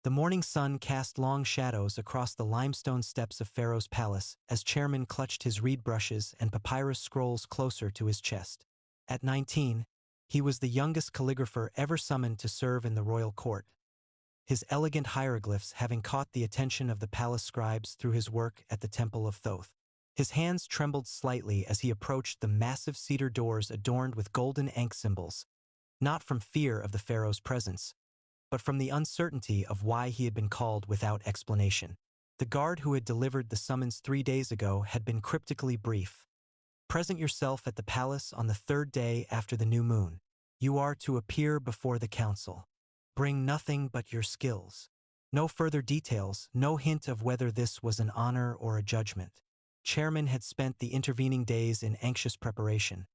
The morning sun cast long shadows across the limestone steps of Pharaoh's palace as Chairman clutched his reed brushes and papyrus scrolls closer to his chest. At 19, he was the youngest calligrapher ever summoned to serve in the royal court, his elegant hieroglyphs having caught the attention of the palace scribes through his work at the Temple of Thoth. His hands trembled slightly as he approached the massive cedar doors adorned with golden ankh symbols, not from fear of the pharaoh's presence, but from the uncertainty of why he had been called without explanation. The guard who had delivered the summons 3 days ago had been cryptically brief. Present yourself at the palace on the 3rd day after the new moon. You are to appear before the council. Bring nothing but your skills. No further details, no hint of whether this was an honor or a judgment. Chairman had spent the intervening days in anxious preparation,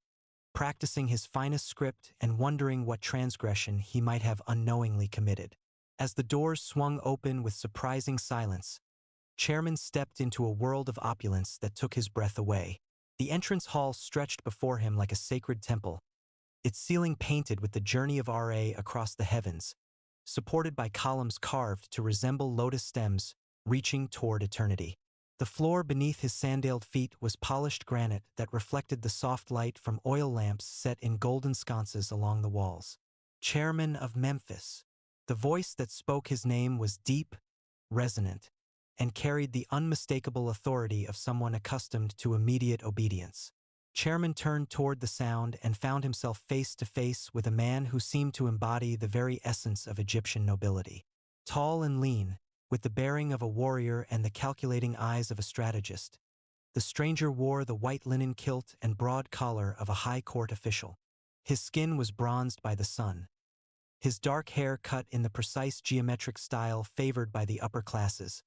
practicing his finest script and wondering what transgression he might have unknowingly committed. As the doors swung open with surprising silence, Chairman stepped into a world of opulence that took his breath away. The entrance hall stretched before him like a sacred temple, its ceiling painted with the journey of Ra across the heavens, supported by columns carved to resemble lotus stems reaching toward eternity. The floor beneath his sandaled feet was polished granite that reflected the soft light from oil lamps set in golden sconces along the walls. Chairman of Memphis. The voice that spoke his name was deep, resonant, and carried the unmistakable authority of someone accustomed to immediate obedience. Chairman turned toward the sound and found himself face to face with a man who seemed to embody the very essence of Egyptian nobility. Tall and lean, with the bearing of a warrior and the calculating eyes of a strategist, the stranger wore the white linen kilt and broad collar of a high court official. His skin was bronzed by the sun, his dark hair cut in the precise geometric style favored by the upper classes,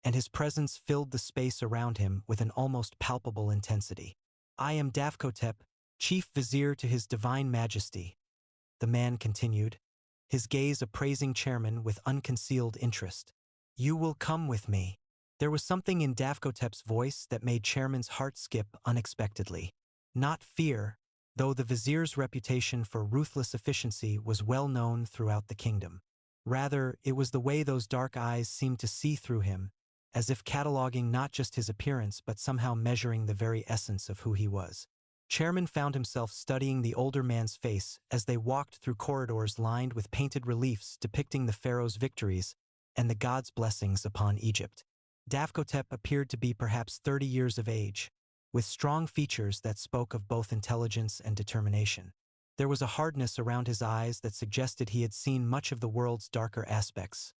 and his presence filled the space around him with an almost palpable intensity. I am Davkotep, Chief Vizier to His Divine Majesty, the man continued, his gaze appraising Chairman with unconcealed interest. You will come with me. There was something in Davkotep's voice that made Chairman's heart skip unexpectedly. Not fear, though the Vizier's reputation for ruthless efficiency was well known throughout the kingdom. Rather, it was the way those dark eyes seemed to see through him, as if cataloging not just his appearance but somehow measuring the very essence of who he was. Chairman found himself studying the older man's face as they walked through corridors lined with painted reliefs depicting the pharaoh's victories and the god's blessings upon Egypt. Davkotep appeared to be perhaps 30 years of age, with strong features that spoke of both intelligence and determination. There was a hardness around his eyes that suggested he had seen much of the world's darker aspects.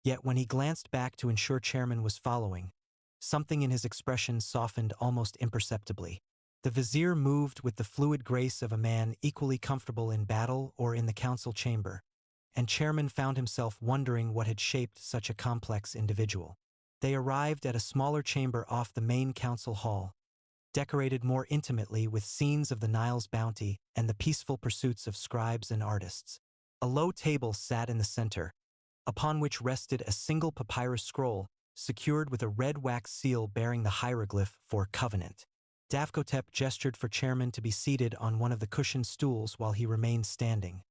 Yet when he glanced back to ensure Chairman was following, something in his expression softened almost imperceptibly. The Vizier moved with the fluid grace of a man equally comfortable in battle or in the council chamber, and Chairman found himself wondering what had shaped such a complex individual. They arrived at a smaller chamber off the main council hall, decorated more intimately with scenes of the Nile's bounty and the peaceful pursuits of scribes and artists. A low table sat in the center, upon which rested a single papyrus scroll secured with a red wax seal bearing the hieroglyph for Covenant. Davkotep gestured for Chairman to be seated on one of the cushioned stools while he remained standing,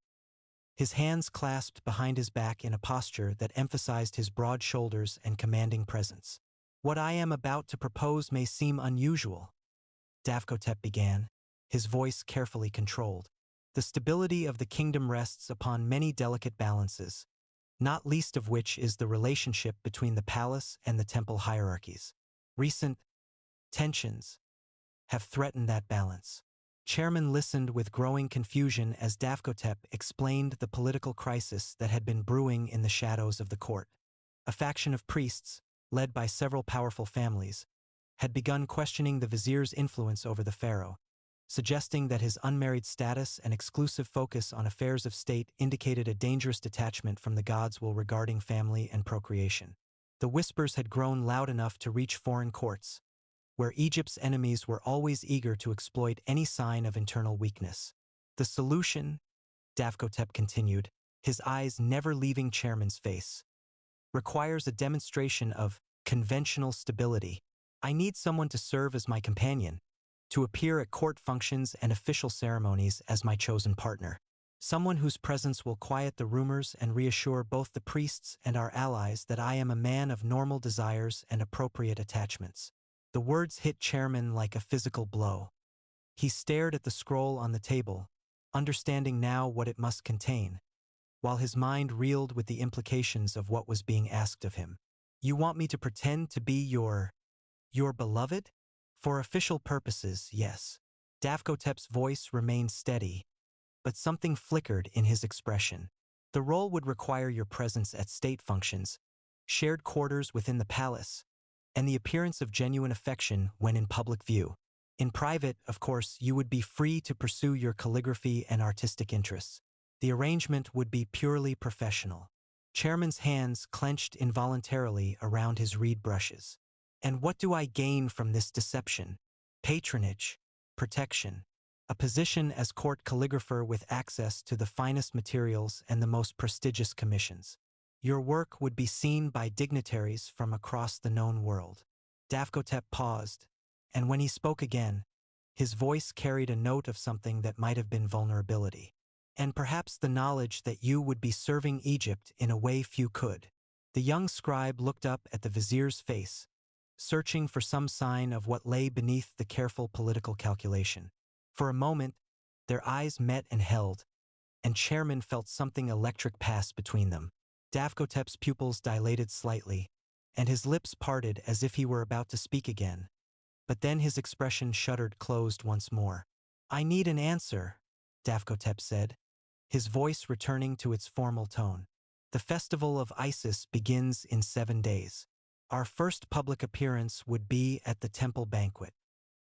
his hands clasped behind his back in a posture that emphasized his broad shoulders and commanding presence. What I am about to propose may seem unusual, Davkotep began, his voice carefully controlled. The stability of the kingdom rests upon many delicate balances, not least of which is the relationship between the palace and the temple hierarchies. Recent tensions have threatened that balance. Chairman listened with growing confusion as Davkotep explained the political crisis that had been brewing in the shadows of the court. A faction of priests, led by several powerful families, had begun questioning the Vizier's influence over the pharaoh, suggesting that his unmarried status and exclusive focus on affairs of state indicated a dangerous detachment from the god's will regarding family and procreation. The whispers had grown loud enough to reach foreign courts, where Egypt's enemies were always eager to exploit any sign of internal weakness. The solution, Davkotep continued, his eyes never leaving Chairman's face, requires a demonstration of conventional stability. I need someone to serve as my companion, to appear at court functions and official ceremonies as my chosen partner. Someone whose presence will quiet the rumors and reassure both the priests and our allies that I am a man of normal desires and appropriate attachments. The words hit Chairman like a physical blow. He stared at the scroll on the table, understanding now what it must contain, while his mind reeled with the implications of what was being asked of him. You want me to pretend to be your beloved? For official purposes, yes. Davkotep's voice remained steady, but something flickered in his expression. The role would require your presence at state functions, shared quarters within the palace, and the appearance of genuine affection when in public view. In private, of course, you would be free to pursue your calligraphy and artistic interests. The arrangement would be purely professional. Chairman's hands clenched involuntarily around his reed brushes. And what do I gain from this deception? Patronage, protection, a position as court calligrapher with access to the finest materials and the most prestigious commissions. Your work would be seen by dignitaries from across the known world. Davkotep paused, and when he spoke again, his voice carried a note of something that might have been vulnerability. And perhaps the knowledge that you would be serving Egypt in a way few could. The young scribe looked up at the vizier's face, searching for some sign of what lay beneath the careful political calculation. For a moment, their eyes met and held, and Chairman felt something electric pass between them. Davkotep's pupils dilated slightly, and his lips parted as if he were about to speak again. But then his expression shuddered closed once more. I need an answer, Davkotep said, his voice returning to its formal tone. The festival of Isis begins in 7 days. Our first public appearance would be at the temple banquet.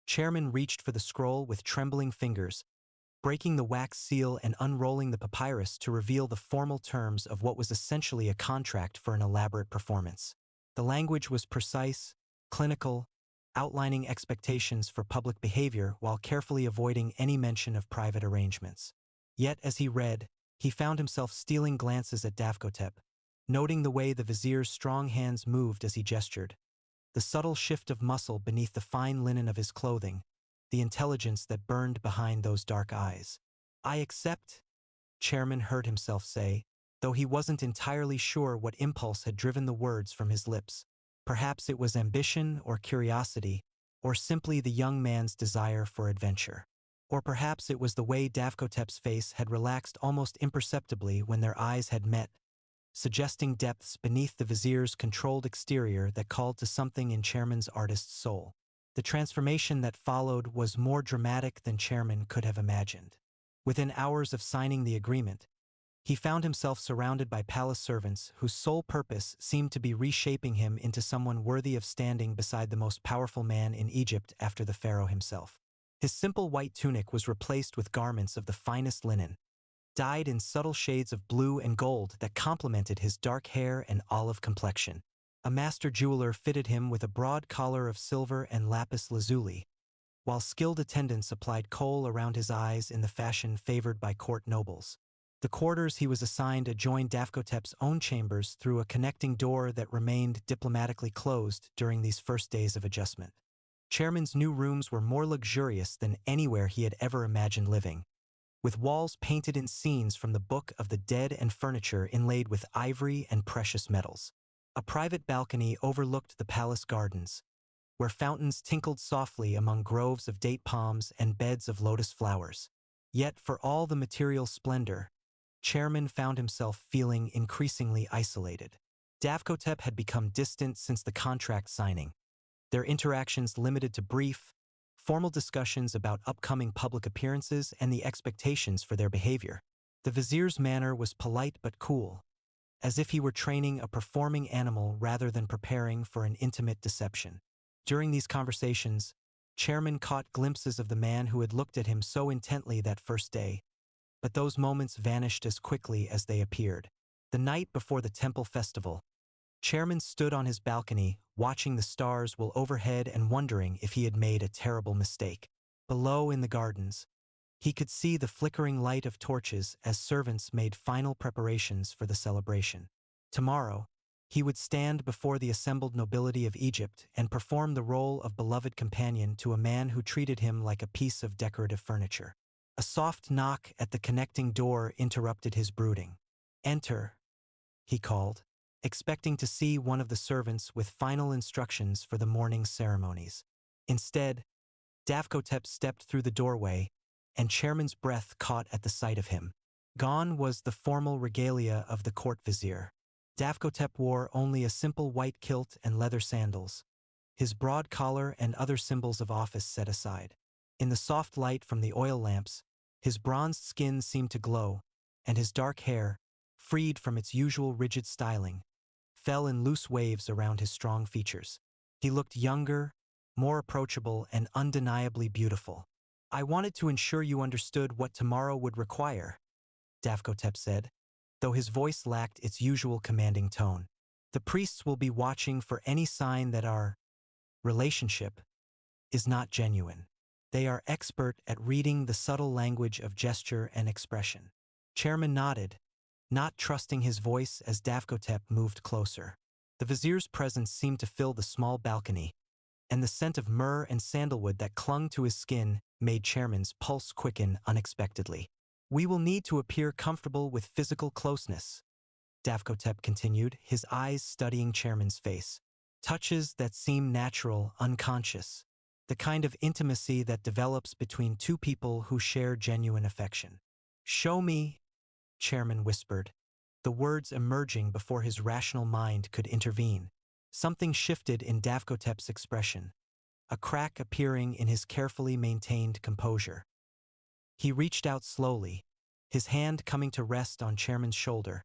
Chairman reached for the scroll with trembling fingers, breaking the wax seal and unrolling the papyrus to reveal the formal terms of what was essentially a contract for an elaborate performance. The language was precise, clinical, outlining expectations for public behavior while carefully avoiding any mention of private arrangements. Yet as he read, he found himself stealing glances at Davkotep, noting the way the vizier's strong hands moved as he gestured, the subtle shift of muscle beneath the fine linen of his clothing, the intelligence that burned behind those dark eyes. I accept, Chairman heard himself say, though he wasn't entirely sure what impulse had driven the words from his lips. Perhaps it was ambition or curiosity, or simply the young man's desire for adventure. Or perhaps it was the way Davkotep's face had relaxed almost imperceptibly when their eyes had met, suggesting depths beneath the vizier's controlled exterior that called to something in Chairman's artist's soul. The transformation that followed was more dramatic than Chairman could have imagined. Within hours of signing the agreement, he found himself surrounded by palace servants whose sole purpose seemed to be reshaping him into someone worthy of standing beside the most powerful man in Egypt after the Pharaoh himself. His simple white tunic was replaced with garments of the finest linen, dyed in subtle shades of blue and gold that complemented his dark hair and olive complexion. A master jeweler fitted him with a broad collar of silver and lapis lazuli, while skilled attendants applied kohl around his eyes in the fashion favored by court nobles. The quarters he was assigned adjoined Davkotep's own chambers through a connecting door that remained diplomatically closed during these first days of adjustment. Chairman's new rooms were more luxurious than anywhere he had ever imagined living, with walls painted in scenes from the Book of the Dead and furniture inlaid with ivory and precious metals. A private balcony overlooked the palace gardens, where fountains tinkled softly among groves of date palms and beds of lotus flowers. Yet for all the material splendor, Chairman found himself feeling increasingly isolated. Davkotep had become distant since the contract signing, their interactions limited to brief, formal discussions about upcoming public appearances and the expectations for their behavior. The vizier's manner was polite but cool, as if he were training a performing animal rather than preparing for an intimate deception. During these conversations, Chairman caught glimpses of the man who had looked at him so intently that first day, but those moments vanished as quickly as they appeared. The night before the temple festival, Chairman stood on his balcony, watching the stars while overhead and wondering if he had made a terrible mistake. Below in the gardens, he could see the flickering light of torches as servants made final preparations for the celebration. Tomorrow, he would stand before the assembled nobility of Egypt and perform the role of beloved companion to a man who treated him like a piece of decorative furniture. A soft knock at the connecting door interrupted his brooding. "Enter," he called, expecting to see one of the servants with final instructions for the morning's ceremonies. Instead, Davkotep stepped through the doorway, and Chairman's breath caught at the sight of him. Gone was the formal regalia of the court vizier. Davkotep wore only a simple white kilt and leather sandals, his broad collar and other symbols of office set aside. In the soft light from the oil lamps, his bronzed skin seemed to glow, and his dark hair, freed from its usual rigid styling, fell in loose waves around his strong features. He looked younger, more approachable, and undeniably beautiful. "I wanted to ensure you understood what tomorrow would require," Davkotep said, though his voice lacked its usual commanding tone. "The priests will be watching for any sign that our relationship is not genuine. They are expert at reading the subtle language of gesture and expression." Chairman nodded, not trusting his voice as Davkotep moved closer. The vizier's presence seemed to fill the small balcony, and the scent of myrrh and sandalwood that clung to his skin made Chairman's pulse quicken unexpectedly. "We will need to appear comfortable with physical closeness," Davkotep continued, his eyes studying Chairman's face. "Touches that seem natural, unconscious. The kind of intimacy that develops between two people who share genuine affection." "Show me," Chairman whispered, the words emerging before his rational mind could intervene. Something shifted in Davkotep's expression, a crack appearing in his carefully maintained composure. He reached out slowly, his hand coming to rest on Chairman's shoulder,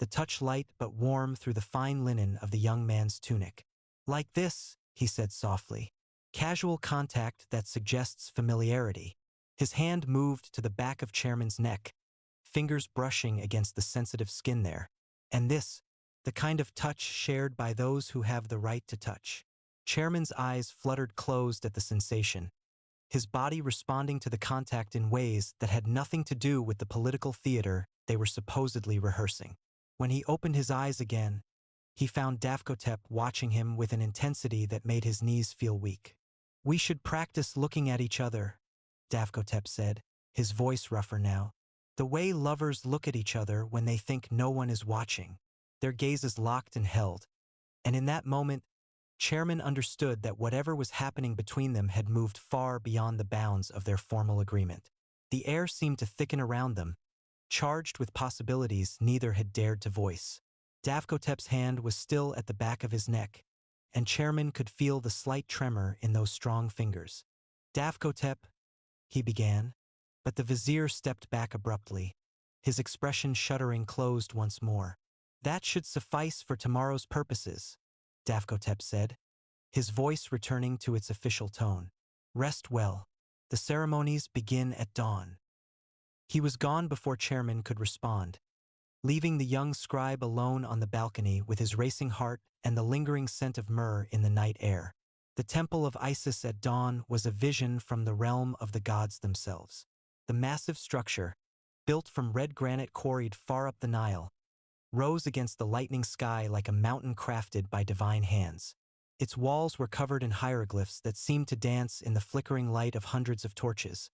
the touch light but warm through the fine linen of the young man's tunic. "Like this," he said softly. Casual contact that suggests familiarity. His hand moved to the back of Chairman's neck, fingers brushing against the sensitive skin there. "And this, the kind of touch shared by those who have the right to touch." Chairman's eyes fluttered closed at the sensation, his body responding to the contact in ways that had nothing to do with the political theater they were supposedly rehearsing. When he opened his eyes again, he found Davkotep watching him with an intensity that made his knees feel weak. "We should practice looking at each other," Davkotep said, his voice rougher now. "The way lovers look at each other when they think no one is watching." Their gazes locked and held, and in that moment, Chairman understood that whatever was happening between them had moved far beyond the bounds of their formal agreement. The air seemed to thicken around them, charged with possibilities neither had dared to voice. Davkotep's hand was still at the back of his neck, and Chairman could feel the slight tremor in those strong fingers. "Davkotep," he began, but the vizier stepped back abruptly, his expression shuddering closed once more. "That should suffice for tomorrow's purposes," Davkotep said, his voice returning to its official tone. "Rest well. The ceremonies begin at dawn." He was gone before Chairman could respond, leaving the young scribe alone on the balcony with his racing heart and the lingering scent of myrrh in the night air. The temple of Isis at dawn was a vision from the realm of the gods themselves. The massive structure, built from red granite quarried far up the Nile, rose against the lightning sky like a mountain crafted by divine hands. Its walls were covered in hieroglyphs that seemed to dance in the flickering light of hundreds of torches,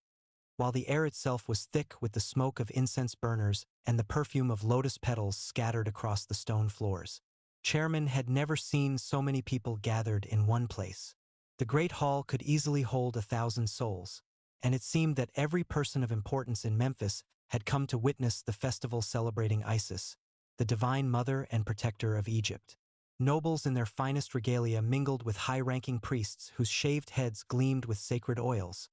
while the air itself was thick with the smoke of incense burners and the perfume of lotus petals scattered across the stone floors. Chairman had never seen so many people gathered in one place. The great hall could easily hold 1,000 souls, and it seemed that every person of importance in Memphis had come to witness the festival celebrating Isis, the divine mother and protector of Egypt. Nobles in their finest regalia mingled with high-ranking priests whose shaved heads gleamed with sacred oils,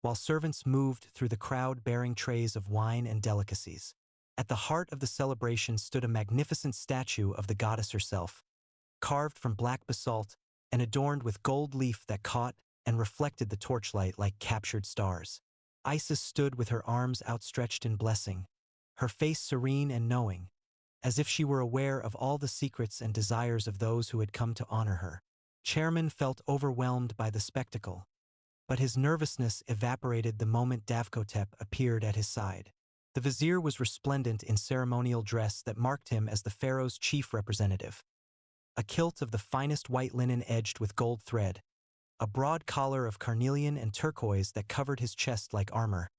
while servants moved through the crowd bearing trays of wine and delicacies. At the heart of the celebration stood a magnificent statue of the goddess herself, carved from black basalt and adorned with gold leaf that caught and reflected the torchlight like captured stars. Isis stood with her arms outstretched in blessing, her face serene and knowing, as if she were aware of all the secrets and desires of those who had come to honor her. Chairman felt overwhelmed by the spectacle, but his nervousness evaporated the moment Davkotep appeared at his side. The vizier was resplendent in ceremonial dress that marked him as the pharaoh's chief representative. A kilt of the finest white linen edged with gold thread, a broad collar of carnelian and turquoise that covered his chest like armor,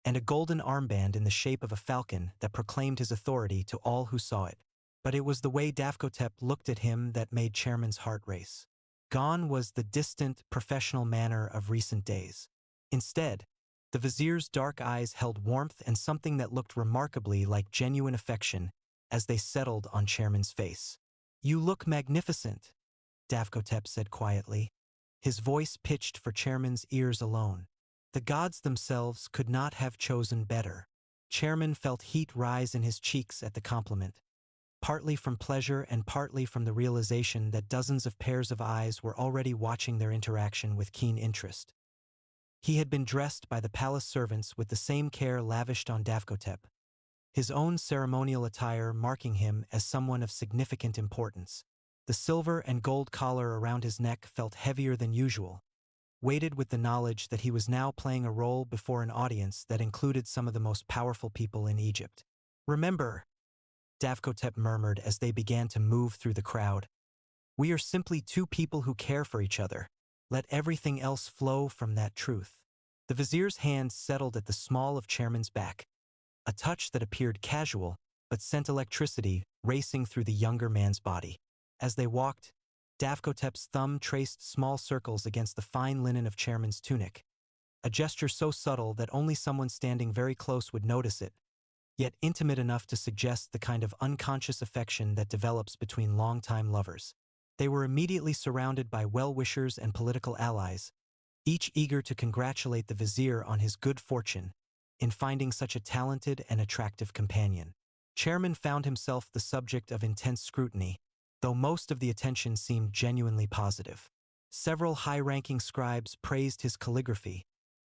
and a golden armband in the shape of a falcon that proclaimed his authority to all who saw it. But it was the way Davkotep looked at him that made Chairman's heart race. Gone was the distant, professional manner of recent days. Instead, the Vizier's dark eyes held warmth and something that looked remarkably like genuine affection as they settled on Chairman's face. "You look magnificent," Davkotep said quietly, his voice pitched for Chairman's ears alone. The gods themselves could not have chosen better. Chairman felt heat rise in his cheeks at the compliment, partly from pleasure and partly from the realization that dozens of pairs of eyes were already watching their interaction with keen interest. He had been dressed by the palace servants with the same care lavished on Davkotep, his own ceremonial attire marking him as someone of significant importance. The silver and gold collar around his neck felt heavier than usual, weighted with the knowledge that he was now playing a role before an audience that included some of the most powerful people in Egypt. "Remember," Davkotep murmured as they began to move through the crowd, "we are simply two people who care for each other. Let everything else flow from that truth." The Vizier's hand settled at the small of Chairman's back, a touch that appeared casual but sent electricity racing through the younger man's body. As they walked, Davkotep's thumb traced small circles against the fine linen of Chairman's tunic, a gesture so subtle that only someone standing very close would notice it, yet intimate enough to suggest the kind of unconscious affection that develops between longtime lovers. They were immediately surrounded by well-wishers and political allies, each eager to congratulate the Vizier on his good fortune in finding such a talented and attractive companion. Chairman found himself the subject of intense scrutiny, though most of the attention seemed genuinely positive. Several high-ranking scribes praised his calligraphy,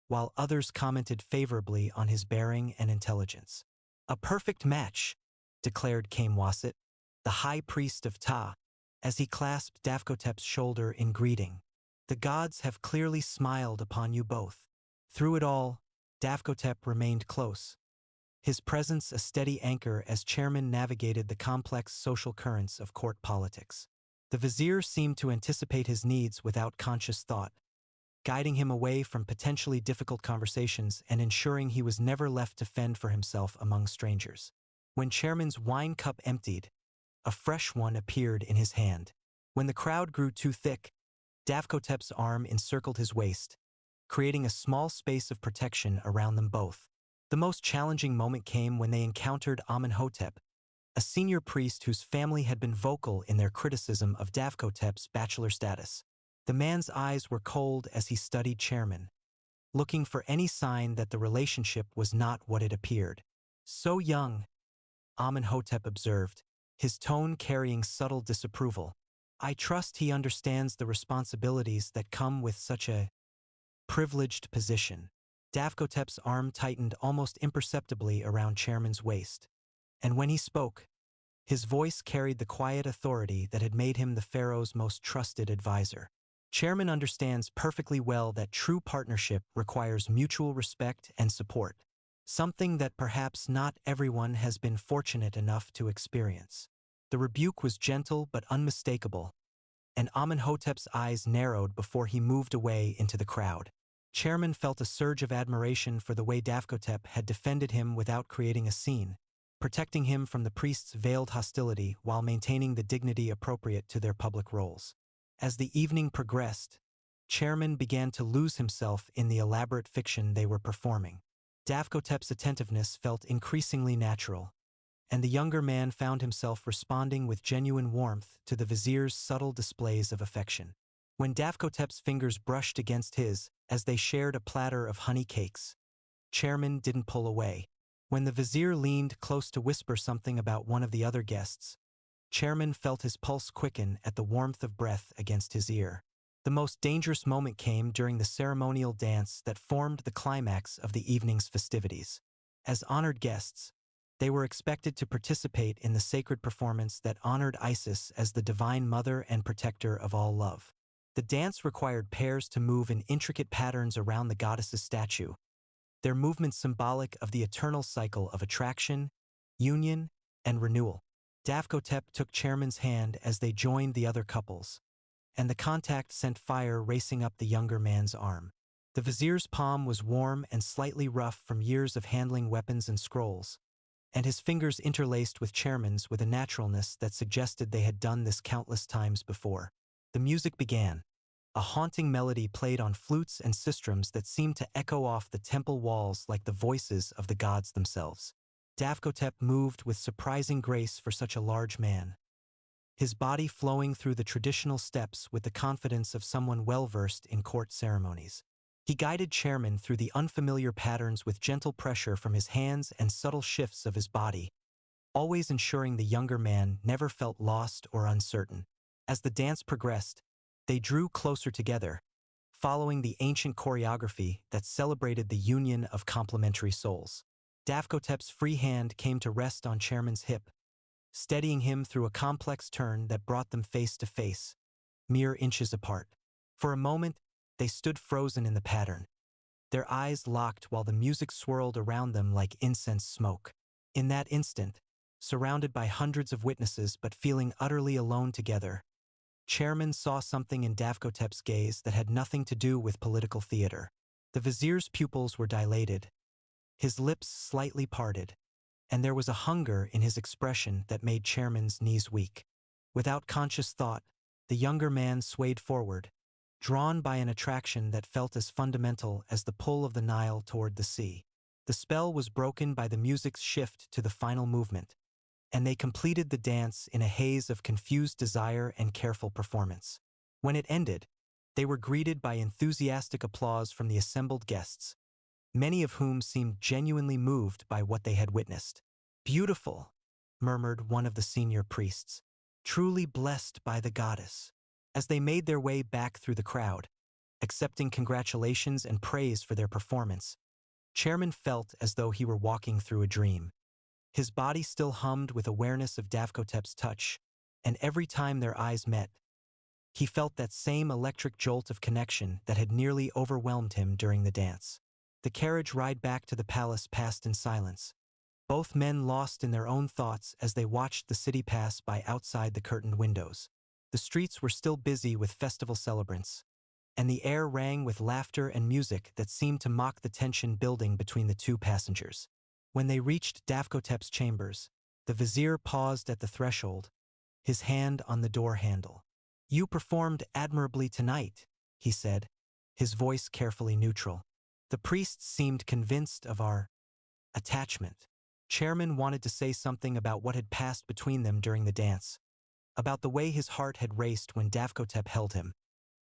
while others commented favorably on his bearing and intelligence. "A perfect match," declared Kamwasit, the high priest of Ta, as he clasped Davkotep's shoulder in greeting. "The gods have clearly smiled upon you both." Through it all, Davkotep remained close, his presence a steady anchor as Chairman navigated the complex social currents of court politics. The Vizier seemed to anticipate his needs without conscious thought, guiding him away from potentially difficult conversations and ensuring he was never left to fend for himself among strangers. When Chairman's wine cup emptied, a fresh one appeared in his hand. When the crowd grew too thick, Davkotep's arm encircled his waist, creating a small space of protection around them both. The most challenging moment came when they encountered Amenhotep, a senior priest whose family had been vocal in their criticism of Davkotep's bachelor status. The man's eyes were cold as he studied Chairman, looking for any sign that the relationship was not what it appeared. "So young," Amenhotep observed, his tone carrying subtle disapproval. "I trust he understands the responsibilities that come with such a privileged position." Davkotep's arm tightened almost imperceptibly around Chairman's waist, and when he spoke, his voice carried the quiet authority that had made him the Pharaoh's most trusted advisor. "Chairman understands perfectly well that true partnership requires mutual respect and support, something that perhaps not everyone has been fortunate enough to experience." The rebuke was gentle but unmistakable, and Amenhotep's eyes narrowed before he moved away into the crowd. Chairman felt a surge of admiration for the way Davkotep had defended him without creating a scene, protecting him from the priest's veiled hostility while maintaining the dignity appropriate to their public roles. As the evening progressed, Chairman began to lose himself in the elaborate fiction they were performing. Davkotep's attentiveness felt increasingly natural, and the younger man found himself responding with genuine warmth to the Vizier's subtle displays of affection. When Davkotep's fingers brushed against his, as they shared a platter of honey cakes, Chairman didn't pull away. When the Vizier leaned close to whisper something about one of the other guests, Chairman felt his pulse quicken at the warmth of breath against his ear. The most dangerous moment came during the ceremonial dance that formed the climax of the evening's festivities. As honored guests, they were expected to participate in the sacred performance that honored Isis as the divine mother and protector of all love. The dance required pairs to move in intricate patterns around the goddess's statue, their movements symbolic of the eternal cycle of attraction, union, and renewal. Davkotep took Chairman's hand as they joined the other couples, and the contact sent fire racing up the younger man's arm. The vizier's palm was warm and slightly rough from years of handling weapons and scrolls, and his fingers interlaced with Chairman's with a naturalness that suggested they had done this countless times before. The music began. A haunting melody played on flutes and sistrums that seemed to echo off the temple walls like the voices of the gods themselves. Davkotep moved with surprising grace for such a large man, his body flowing through the traditional steps with the confidence of someone well-versed in court ceremonies. He guided Chairman through the unfamiliar patterns with gentle pressure from his hands and subtle shifts of his body, always ensuring the younger man never felt lost or uncertain. As the dance progressed, they drew closer together, following the ancient choreography that celebrated the union of complementary souls. Davkotep's free hand came to rest on Chairman's hip, steadying him through a complex turn that brought them face to face, mere inches apart. For a moment, they stood frozen in the pattern, their eyes locked while the music swirled around them like incense smoke. In that instant, surrounded by hundreds of witnesses but feeling utterly alone together, Chairman saw something in Davkotep's gaze that had nothing to do with political theater. The vizier's pupils were dilated, his lips slightly parted, and there was a hunger in his expression that made Chairman's knees weak. Without conscious thought, the younger man swayed forward, drawn by an attraction that felt as fundamental as the pull of the Nile toward the sea. The spell was broken by the music's shift to the final movement, and they completed the dance in a haze of confused desire and careful performance. When it ended, they were greeted by enthusiastic applause from the assembled guests, many of whom seemed genuinely moved by what they had witnessed. "Beautiful," murmured one of the senior priests, "truly blessed by the goddess." As they made their way back through the crowd, accepting congratulations and praise for their performance, Chairman felt as though he were walking through a dream. His body still hummed with awareness of Davkotep's touch, and every time their eyes met, he felt that same electric jolt of connection that had nearly overwhelmed him during the dance. The carriage ride back to the palace passed in silence, both men lost in their own thoughts as they watched the city pass by outside the curtained windows. The streets were still busy with festival celebrants, and the air rang with laughter and music that seemed to mock the tension building between the two passengers. When they reached Davkotep's chambers, the vizier paused at the threshold, his hand on the door handle. "You performed admirably tonight," he said, his voice carefully neutral. The priest seemed convinced of our attachment. Chairman wanted to say something about what had passed between them during the dance, about the way his heart had raced when Davkotep held him,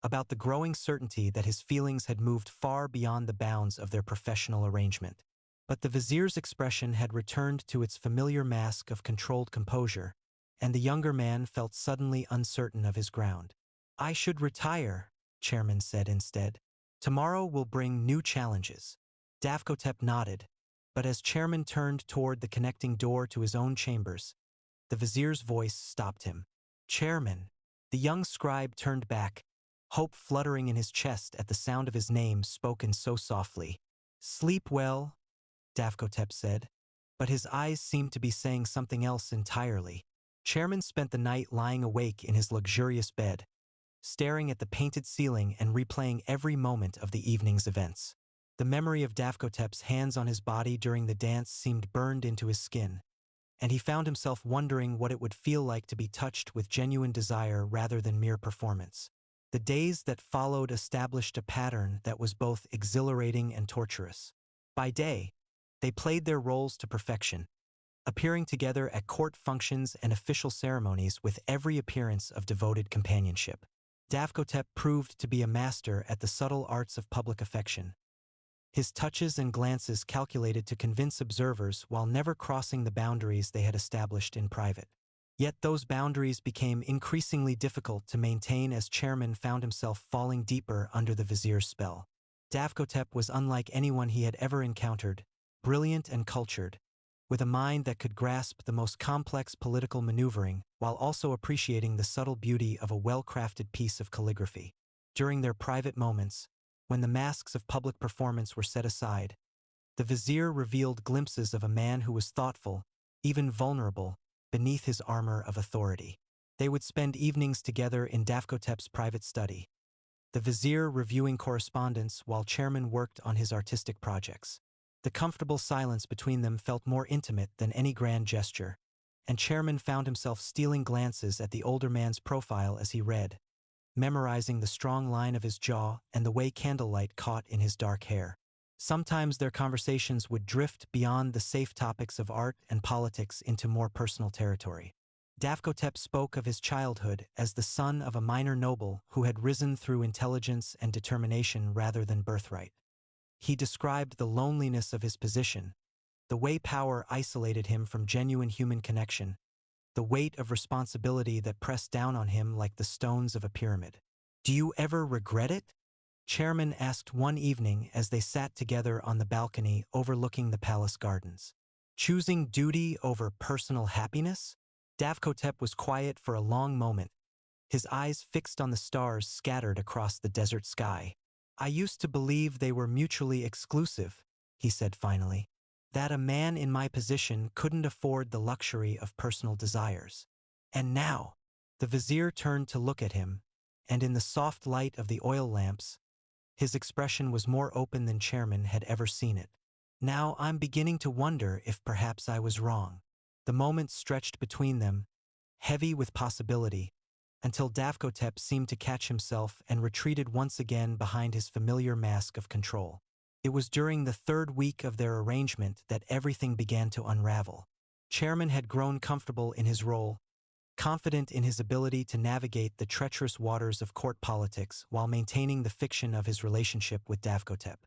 about the growing certainty that his feelings had moved far beyond the bounds of their professional arrangement. But the vizier's expression had returned to its familiar mask of controlled composure, and the younger man felt suddenly uncertain of his ground. "I should retire," Chairman said instead. "Tomorrow will bring new challenges." Davkotep nodded, but as Chairman turned toward the connecting door to his own chambers, the vizier's voice stopped him. "Chairman." The young scribe turned back, hope fluttering in his chest at the sound of his name spoken so softly. "Sleep well," Davkotep said, but his eyes seemed to be saying something else entirely. Chairman spent the night lying awake in his luxurious bed, staring at the painted ceiling and replaying every moment of the evening's events. The memory of Davkotep's hands on his body during the dance seemed burned into his skin, and he found himself wondering what it would feel like to be touched with genuine desire rather than mere performance. The days that followed established a pattern that was both exhilarating and torturous. By day, they played their roles to perfection, appearing together at court functions and official ceremonies with every appearance of devoted companionship. Davkotep proved to be a master at the subtle arts of public affection, his touches and glances calculated to convince observers while never crossing the boundaries they had established in private. Yet those boundaries became increasingly difficult to maintain as Chairman found himself falling deeper under the vizier's spell. Davkotep was unlike anyone he had ever encountered, brilliant and cultured, with a mind that could grasp the most complex political maneuvering while also appreciating the subtle beauty of a well-crafted piece of calligraphy. During their private moments, when the masks of public performance were set aside, the vizier revealed glimpses of a man who was thoughtful, even vulnerable, beneath his armor of authority. They would spend evenings together in Davkotep's private study, the Vizier reviewing correspondence while Chairman worked on his artistic projects. The comfortable silence between them felt more intimate than any grand gesture, and Chairman found himself stealing glances at the older man's profile as he read, memorizing the strong line of his jaw and the way candlelight caught in his dark hair. Sometimes their conversations would drift beyond the safe topics of art and politics into more personal territory. Davkotep spoke of his childhood as the son of a minor noble who had risen through intelligence and determination rather than birthright. He described the loneliness of his position, the way power isolated him from genuine human connection, the weight of responsibility that pressed down on him like the stones of a pyramid. "Do you ever regret it?" Chairman asked one evening as they sat together on the balcony overlooking the palace gardens. "Choosing duty over personal happiness?" Davkotep was quiet for a long moment, his eyes fixed on the stars scattered across the desert sky. "I used to believe they were mutually exclusive," he said finally, "that a man in my position couldn't afford the luxury of personal desires. And now," the Vizier turned to look at him, and in the soft light of the oil lamps, his expression was more open than Chairman had ever seen it. "Now I'm beginning to wonder if perhaps I was wrong." The moment stretched between them, heavy with possibility, until Davkotep seemed to catch himself and retreated once again behind his familiar mask of control. It was during the third week of their arrangement that everything began to unravel. Chairman had grown comfortable in his role, confident in his ability to navigate the treacherous waters of court politics while maintaining the fiction of his relationship with Davkotep.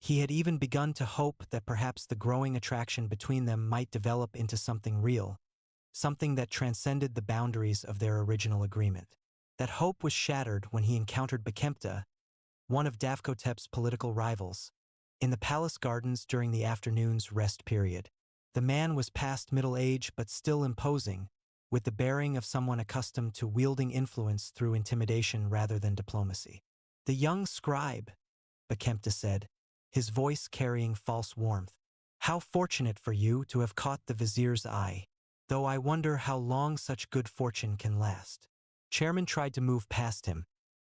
He had even begun to hope that perhaps the growing attraction between them might develop into something real, something that transcended the boundaries of their original agreement. That hope was shattered when he encountered Bekempta, one of Davkotep's political rivals, in the palace gardens during the afternoon's rest period. The man was past middle age but still imposing, with the bearing of someone accustomed to wielding influence through intimidation rather than diplomacy. "The young scribe," Bekempta said, his voice carrying false warmth. "How fortunate for you to have caught the Vizier's eye, though I wonder how long such good fortune can last." Chairman tried to move past him,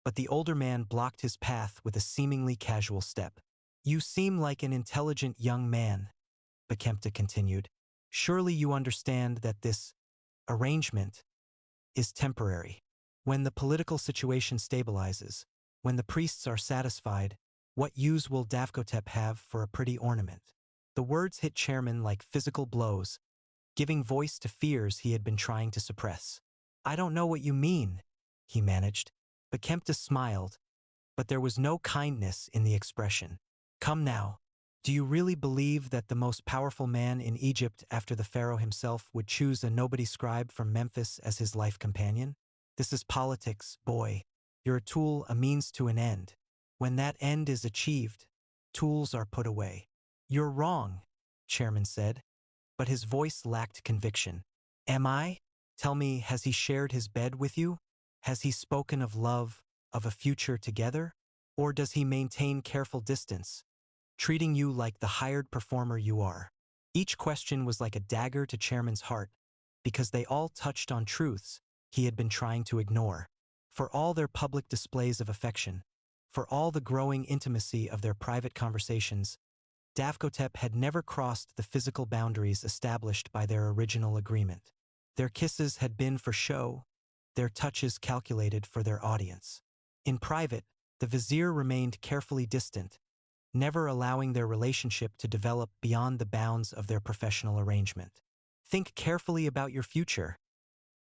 but the older man blocked his path with a seemingly casual step. "You seem like an intelligent young man," Bekempta continued. "Surely you understand that this arrangement is temporary. When the political situation stabilizes, when the priests are satisfied, what use will Davkotep have for a pretty ornament?" The words hit Chairman like physical blows, giving voice to fears he had been trying to suppress. "I don't know what you mean," he managed. Bekempta smiled, but there was no kindness in the expression. "Come now. Do you really believe that the most powerful man in Egypt after the Pharaoh himself would choose a nobody scribe from Memphis as his life companion? This is politics, boy. You're a tool, a means to an end. When that end is achieved, tools are put away." "You're wrong," Chairman said, but his voice lacked conviction. "Am I? Tell me, has he shared his bed with you? Has he spoken of love, of a future together? Or does he maintain careful distance, treating you like the hired performer you are?" Each question was like a dagger to Chairman's heart, because they all touched on truths he had been trying to ignore. For all their public displays of affection, for all the growing intimacy of their private conversations, Davkotep had never crossed the physical boundaries established by their original agreement. Their kisses had been for show, their touches calculated for their audience. In private, the Vizier remained carefully distant, never allowing their relationship to develop beyond the bounds of their professional arrangement. "Think carefully about your future,"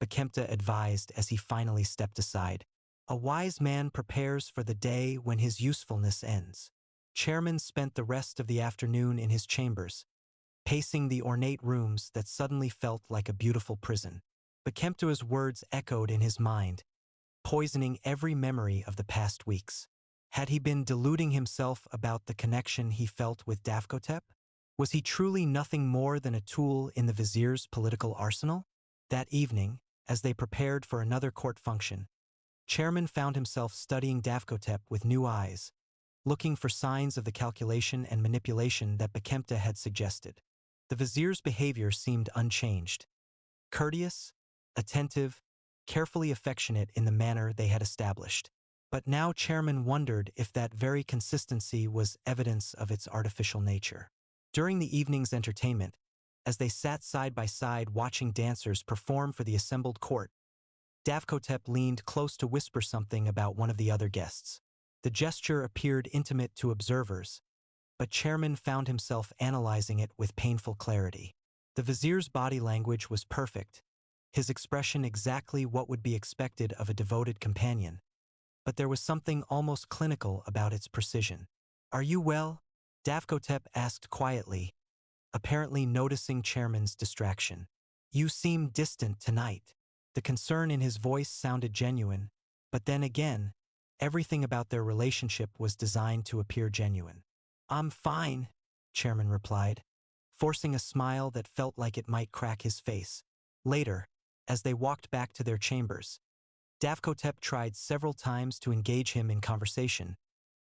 Bekempta advised as he finally stepped aside. "A wise man prepares for the day when his usefulness ends." Chairman spent the rest of the afternoon in his chambers, pacing the ornate rooms that suddenly felt like a beautiful prison. Bekempta's words echoed in his mind, poisoning every memory of the past weeks. Had he been deluding himself about the connection he felt with Davkotep? Was he truly nothing more than a tool in the Vizier's political arsenal? That evening, as they prepared for another court function, Chairman found himself studying Davkotep with new eyes, looking for signs of the calculation and manipulation that Bekempta had suggested. The Vizier's behavior seemed unchanged. Courteous, attentive, carefully affectionate in the manner they had established. But now Chairman wondered if that very consistency was evidence of its artificial nature. During the evening's entertainment, as they sat side by side watching dancers perform for the assembled court, Davkotep leaned close to whisper something about one of the other guests. The gesture appeared intimate to observers, but Chairman found himself analyzing it with painful clarity. The Vizier's body language was perfect, his expression exactly what would be expected of a devoted companion, but there was something almost clinical about its precision. "Are you well?" Davkotep asked quietly, apparently noticing Chairman's distraction. "You seem distant tonight." The concern in his voice sounded genuine, but then again, everything about their relationship was designed to appear genuine. "I'm fine," Chairman replied, forcing a smile that felt like it might crack his face. Later, as they walked back to their chambers, Davkotep tried several times to engage him in conversation,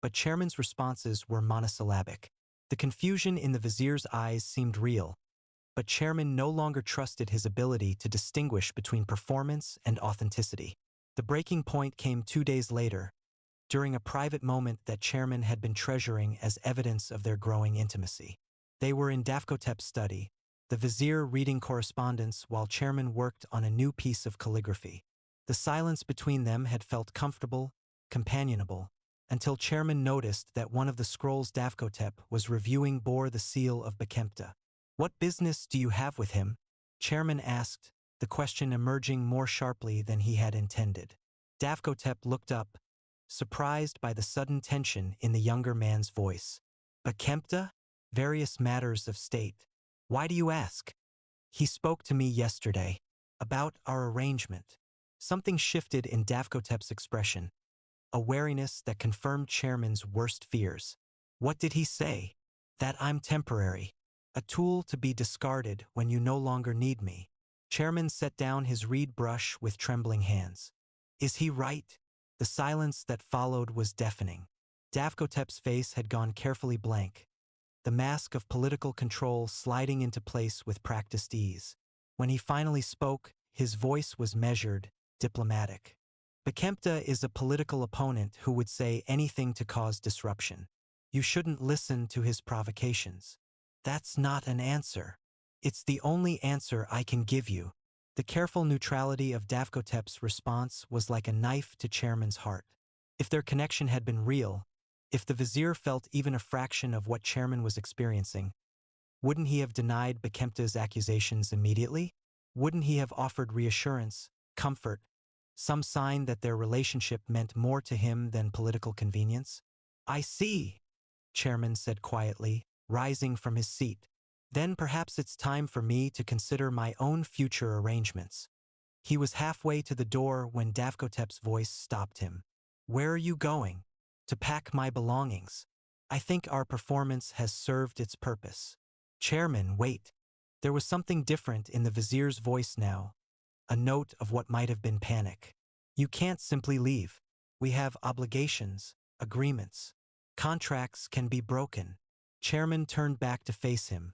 but Chairman's responses were monosyllabic. The confusion in the Vizier's eyes seemed real, but Chairman no longer trusted his ability to distinguish between performance and authenticity. The breaking point came 2 days later, during a private moment that Chairman had been treasuring as evidence of their growing intimacy. They were in Davkotep's study, the Vizier reading correspondence while Chairman worked on a new piece of calligraphy. The silence between them had felt comfortable, companionable, until Chairman noticed that one of the scrolls Davkotep was reviewing bore the seal of Bekempta. "What business do you have with him?" Chairman asked, the question emerging more sharply than he had intended. Davkotep looked up, surprised by the sudden tension in the younger man's voice. "Bekempta? Various matters of state. Why do you ask?" "He spoke to me yesterday. About our arrangement." Something shifted in Davkotep's expression, a wariness that confirmed Chairman's worst fears. "What did he say?" "That I'm temporary. A tool to be discarded when you no longer need me." Chairman set down his reed brush with trembling hands. "Is he right?" The silence that followed was deafening. Davkotep's face had gone carefully blank, the mask of political control sliding into place with practiced ease. When he finally spoke, his voice was measured, diplomatic. "Bekempta is a political opponent who would say anything to cause disruption. You shouldn't listen to his provocations." "That's not an answer." "It's the only answer I can give you." The careful neutrality of Davkotep's response was like a knife to Chairman's heart. If their connection had been real, if the Vizier felt even a fraction of what Chairman was experiencing, wouldn't he have denied Bekempta's accusations immediately? Wouldn't he have offered reassurance, comfort, some sign that their relationship meant more to him than political convenience? "I see," Chairman said quietly, rising from his seat. "Then perhaps it's time for me to consider my own future arrangements." He was halfway to the door when Davkotep's voice stopped him. "Where are you going?" "To pack my belongings. I think our performance has served its purpose." "Chairman, wait." There was something different in the Vizier's voice now, a note of what might have been panic. "You can't simply leave. We have obligations, agreements. Contracts can be broken." Chairman turned back to face him,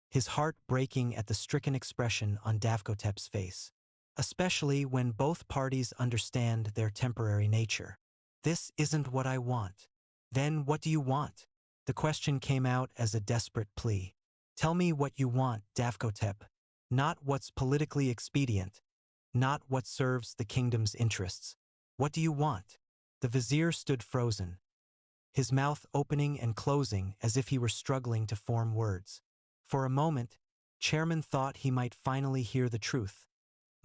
his heart breaking at the stricken expression on Davkotep's face. "Especially when both parties understand their temporary nature." "This isn't what I want." "Then what do you want?" The question came out as a desperate plea. "Tell me what you want, Davkotep. Not what's politically expedient, not what serves the kingdom's interests. What do you want?" The Vizier stood frozen, his mouth opening and closing as if he were struggling to form words. For a moment, Chairman thought he might finally hear the truth,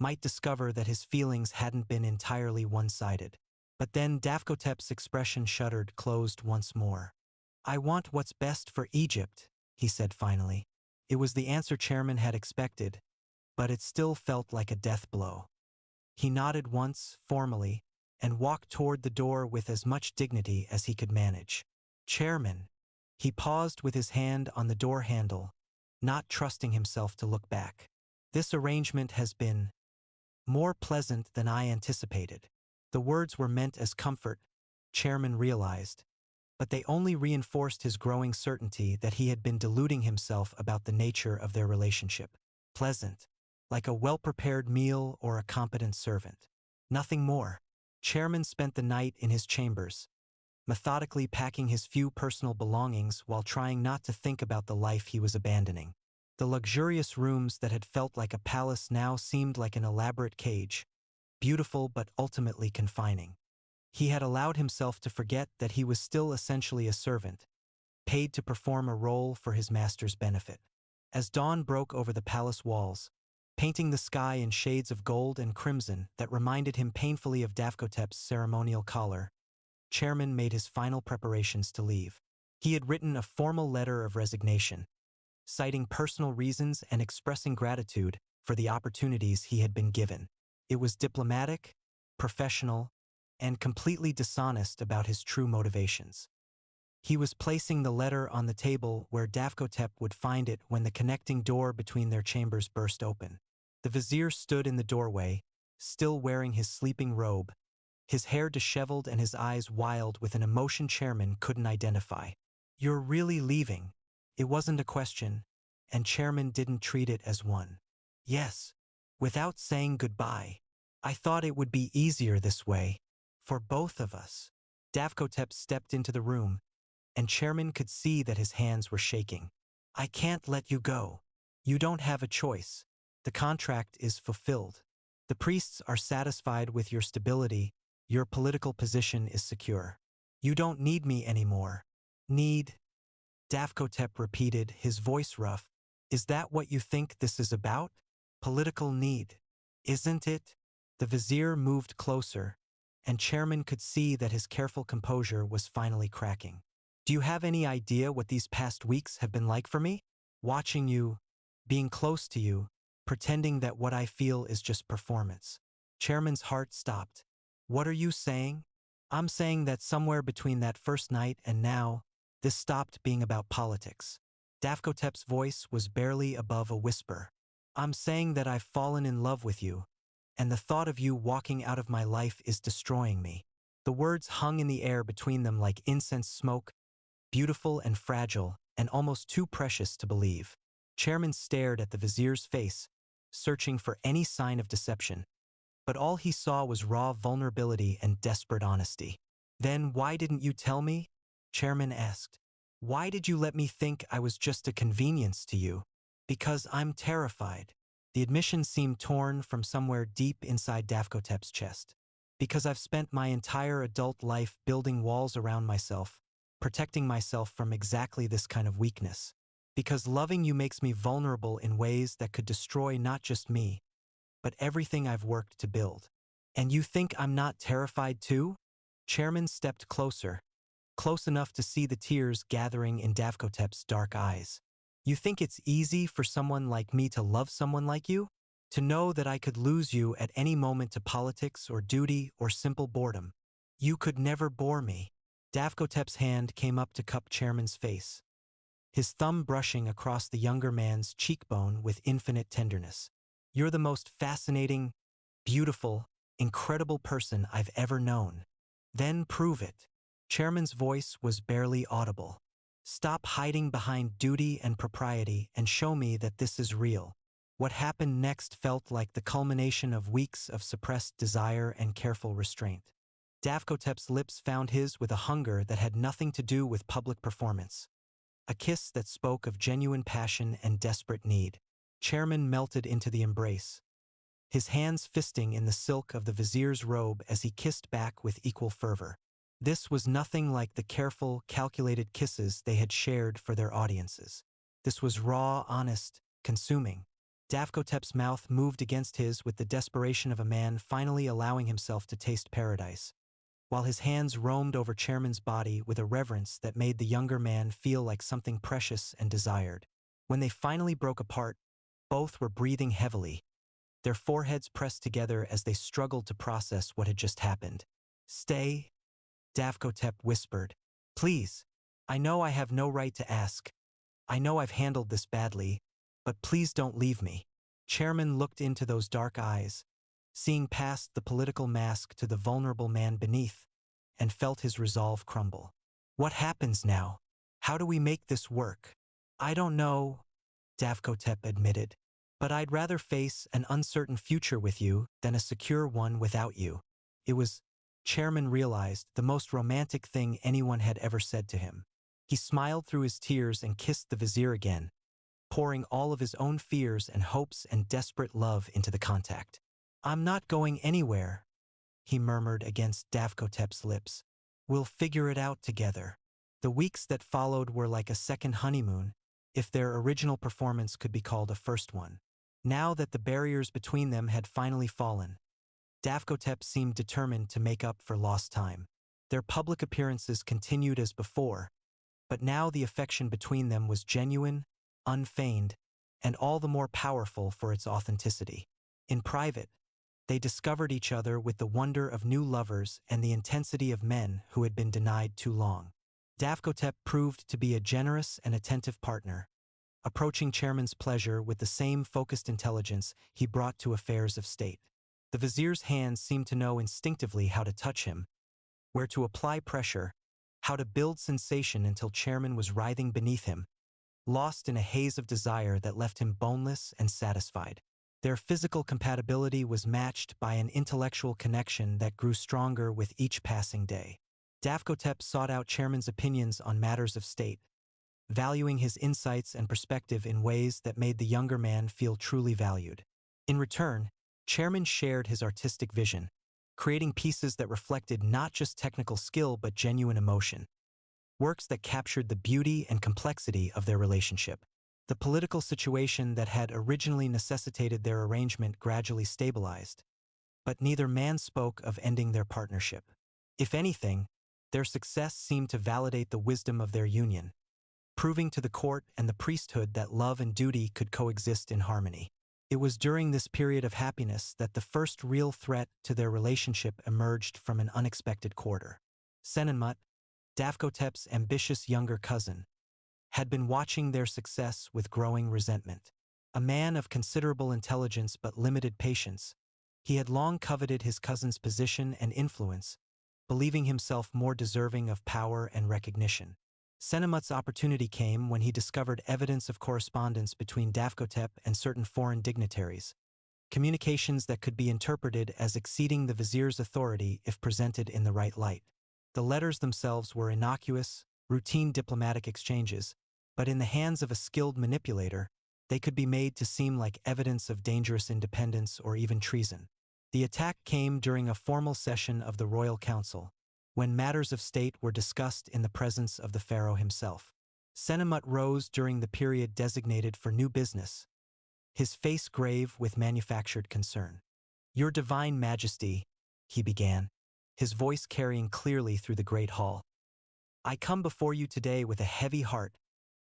might discover that his feelings hadn't been entirely one-sided. But then Davkotep's expression shuddered closed once more. "I want what's best for Egypt," he said finally. It was the answer Chairman had expected, but it still felt like a death blow. He nodded once, formally, and walked toward the door with as much dignity as he could manage. "Chairman." He paused with his hand on the door handle, not trusting himself to look back. "This arrangement has been more pleasant than I anticipated." The words were meant as comfort, Chairman realized, but they only reinforced his growing certainty that he had been deluding himself about the nature of their relationship. Pleasant, like a well-prepared meal or a competent servant. Nothing more. Chairman spent the night in his chambers, methodically packing his few personal belongings while trying not to think about the life he was abandoning. The luxurious rooms that had felt like a palace now seemed like an elaborate cage, beautiful but ultimately confining. He had allowed himself to forget that he was still essentially a servant, paid to perform a role for his master's benefit. As dawn broke over the palace walls, painting the sky in shades of gold and crimson that reminded him painfully of Davkotep's ceremonial collar, Chairman made his final preparations to leave. He had written a formal letter of resignation, citing personal reasons and expressing gratitude for the opportunities he had been given. It was diplomatic, professional, and completely dishonest about his true motivations. He was placing the letter on the table where Davkotep would find it when the connecting door between their chambers burst open. The Vizier stood in the doorway, still wearing his sleeping robe, his hair disheveled and his eyes wild with an emotion Chairman couldn't identify. "You're really leaving?" It wasn't a question, and Chairman didn't treat it as one. "Yes." Without saying goodbye. "I thought it would be easier this way. For both of us." Davkotep stepped into the room, and Chairman could see that his hands were shaking. "I can't let you go. You don't have a choice. The contract is fulfilled. The priests are satisfied with your stability. Your political position is secure. You don't need me anymore." "Need?" Davkotep repeated, his voice rough. "Is that what you think this is about? Political need, isn't it?" The Vizier moved closer, and Chairman could see that his careful composure was finally cracking. "Do you have any idea what these past weeks have been like for me? Watching you, being close to you, pretending that what I feel is just performance." Chairman's heart stopped. "What are you saying?" "I'm saying that somewhere between that first night and now, this stopped being about politics." Davkotep's voice was barely above a whisper. "I'm saying that I've fallen in love with you, and the thought of you walking out of my life is destroying me." The words hung in the air between them like incense smoke, beautiful and fragile, and almost too precious to believe. Chairman stared at the Vizier's face, searching for any sign of deception. But all he saw was raw vulnerability and desperate honesty. "Then why didn't you tell me?" Chairman asked. "Why did you let me think I was just a convenience to you?" "Because I'm terrified." The admission seemed torn from somewhere deep inside Davkotep's chest. "Because I've spent my entire adult life building walls around myself, protecting myself from exactly this kind of weakness. Because loving you makes me vulnerable in ways that could destroy not just me, but everything I've worked to build." "And you think I'm not terrified too?" Chairman stepped closer, close enough to see the tears gathering in Davkotep's dark eyes. "You think it's easy for someone like me to love someone like you? To know that I could lose you at any moment to politics or duty or simple boredom? You could never bore me." Davkotep's hand came up to cup Chairman's face, his thumb brushing across the younger man's cheekbone with infinite tenderness. "You're the most fascinating, beautiful, incredible person I've ever known." "Then prove it." Chairman's voice was barely audible. "Stop hiding behind duty and propriety and show me that this is real." What happened next felt like the culmination of weeks of suppressed desire and careful restraint. Davkotep's lips found his with a hunger that had nothing to do with public performance. A kiss that spoke of genuine passion and desperate need. Chairman melted into the embrace, his hands fisting in the silk of the Vizier's robe as he kissed back with equal fervor. This was nothing like the careful, calculated kisses they had shared for their audiences. This was raw, honest, consuming. Davkotep's mouth moved against his with the desperation of a man finally allowing himself to taste paradise, while his hands roamed over Chairman's body with a reverence that made the younger man feel like something precious and desired. When they finally broke apart, both were breathing heavily, their foreheads pressed together as they struggled to process what had just happened. "Stay," Davkotep whispered. "Please. I know I have no right to ask. I know I've handled this badly, but please don't leave me." Chairman looked into those dark eyes, seeing past the political mask to the vulnerable man beneath, and felt his resolve crumble. "What happens now? How do we make this work?" "I don't know," Davkotep admitted, "but I'd rather face an uncertain future with you than a secure one without you." It was Chairman realized the most romantic thing anyone had ever said to him. He smiled through his tears and kissed the Vizier again, pouring all of his own fears and hopes and desperate love into the contact. "I'm not going anywhere," he murmured against Davkotep's lips. "We'll figure it out together." The weeks that followed were like a second honeymoon, if their original performance could be called a first one. Now that the barriers between them had finally fallen, Davkotep seemed determined to make up for lost time. Their public appearances continued as before, but now the affection between them was genuine, unfeigned, and all the more powerful for its authenticity. In private, they discovered each other with the wonder of new lovers and the intensity of men who had been denied too long. Davkotep proved to be a generous and attentive partner, approaching Chairman's pleasure with the same focused intelligence he brought to affairs of state. The Vizier's hands seemed to know instinctively how to touch him, where to apply pressure, how to build sensation until Chairman was writhing beneath him, lost in a haze of desire that left him boneless and satisfied. Their physical compatibility was matched by an intellectual connection that grew stronger with each passing day. Davkotep sought out Chairman's opinions on matters of state, valuing his insights and perspective in ways that made the younger man feel truly valued. In return, Chairman shared his artistic vision, creating pieces that reflected not just technical skill but genuine emotion. Works that captured the beauty and complexity of their relationship. The political situation that had originally necessitated their arrangement gradually stabilized, but neither man spoke of ending their partnership. If anything, their success seemed to validate the wisdom of their union, proving to the court and the priesthood that love and duty could coexist in harmony. It was during this period of happiness that the first real threat to their relationship emerged from an unexpected quarter. Senenmut, Davkotep's ambitious younger cousin, had been watching their success with growing resentment. A man of considerable intelligence but limited patience, he had long coveted his cousin's position and influence, believing himself more deserving of power and recognition. Senenmut's opportunity came when he discovered evidence of correspondence between Davkotep and certain foreign dignitaries, communications that could be interpreted as exceeding the Vizier's authority if presented in the right light. The letters themselves were innocuous, routine diplomatic exchanges, but in the hands of a skilled manipulator, they could be made to seem like evidence of dangerous independence or even treason. The attack came during a formal session of the Royal Council, when matters of state were discussed in the presence of the Pharaoh himself. Senenmut rose during the period designated for new business, his face grave with manufactured concern. "Your Divine Majesty," he began, his voice carrying clearly through the great hall. "I come before you today with a heavy heart,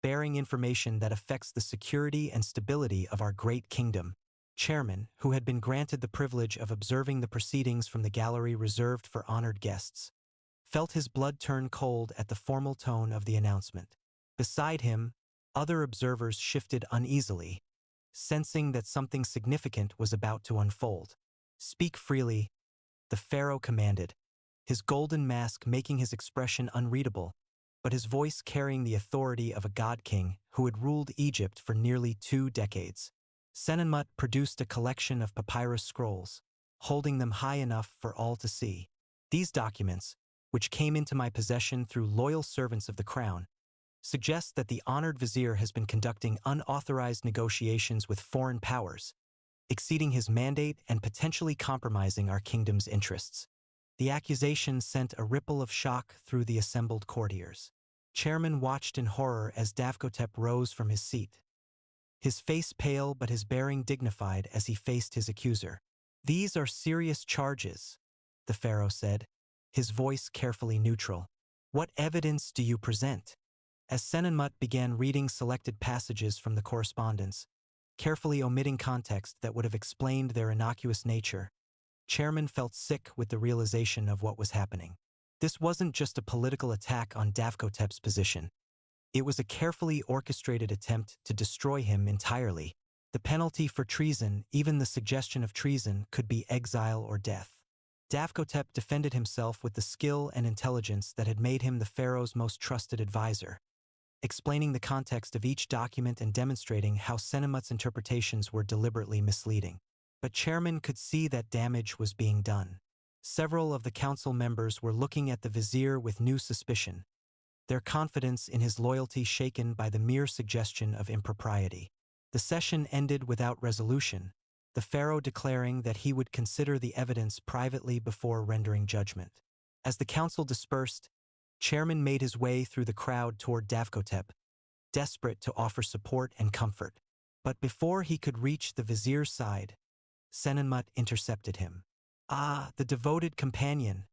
bearing information that affects the security and stability of our great kingdom." Chairman, who had been granted the privilege of observing the proceedings from the gallery reserved for honored guests, felt his blood turn cold at the formal tone of the announcement. Beside him, other observers shifted uneasily, sensing that something significant was about to unfold. "Speak freely," the Pharaoh commanded, his golden mask making his expression unreadable, but his voice carrying the authority of a god-king who had ruled Egypt for nearly 2 decades. Senenmut produced a collection of papyrus scrolls, holding them high enough for all to see. "These documents, which came into my possession through loyal servants of the crown, suggest that the honored Vizier has been conducting unauthorized negotiations with foreign powers, exceeding his mandate and potentially compromising our kingdom's interests." The accusation sent a ripple of shock through the assembled courtiers. Chairman watched in horror as Davkotep rose from his seat, his face pale but his bearing dignified as he faced his accuser. "These are serious charges," the Pharaoh said, his voice carefully neutral. "What evidence do you present?" As Senenmut began reading selected passages from the correspondence, carefully omitting context that would have explained their innocuous nature, Chairman felt sick with the realization of what was happening. This wasn't just a political attack on Davkotep's position. It was a carefully orchestrated attempt to destroy him entirely. The penalty for treason, even the suggestion of treason, could be exile or death. Davkotep defended himself with the skill and intelligence that had made him the Pharaoh's most trusted advisor, explaining the context of each document and demonstrating how Senenmut's interpretations were deliberately misleading. But Chairman could see that damage was being done. Several of the council members were looking at the vizier with new suspicion, their confidence in his loyalty shaken by the mere suggestion of impropriety. The session ended without resolution, the pharaoh declaring that he would consider the evidence privately before rendering judgment. As the council dispersed, Chairman made his way through the crowd toward Davkotep, desperate to offer support and comfort. But before he could reach the vizier's side, Senenmut intercepted him. "Ah, the devoted companion,"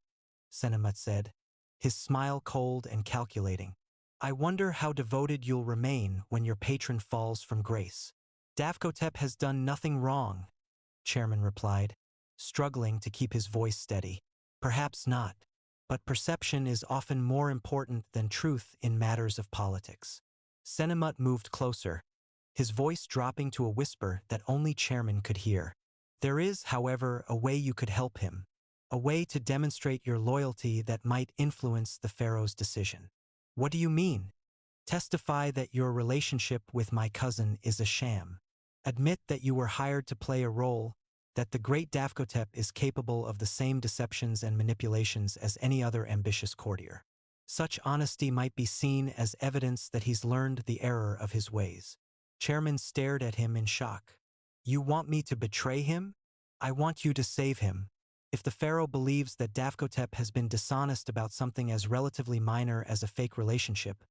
Senenmut said, his smile cold and calculating. "I wonder how devoted you'll remain when your patron falls from grace." "Davkotep has done nothing wrong," Chairman replied, struggling to keep his voice steady. "Perhaps not, but perception is often more important than truth in matters of politics." Senenmut moved closer, his voice dropping to a whisper that only Chairman could hear. "There is, however, a way you could help him, a way to demonstrate your loyalty that might influence the pharaoh's decision." "What do you mean?" "Testify that your relationship with my cousin is a sham. Admit that you were hired to play a role, that the great Davkotep is capable of the same deceptions and manipulations as any other ambitious courtier. Such honesty might be seen as evidence that he's learned the error of his ways." Chairman stared at him in shock. "You want me to betray him? I want you to save him." If the pharaoh believes that Davkotep has been dishonest about something as relatively minor as a fake relationship,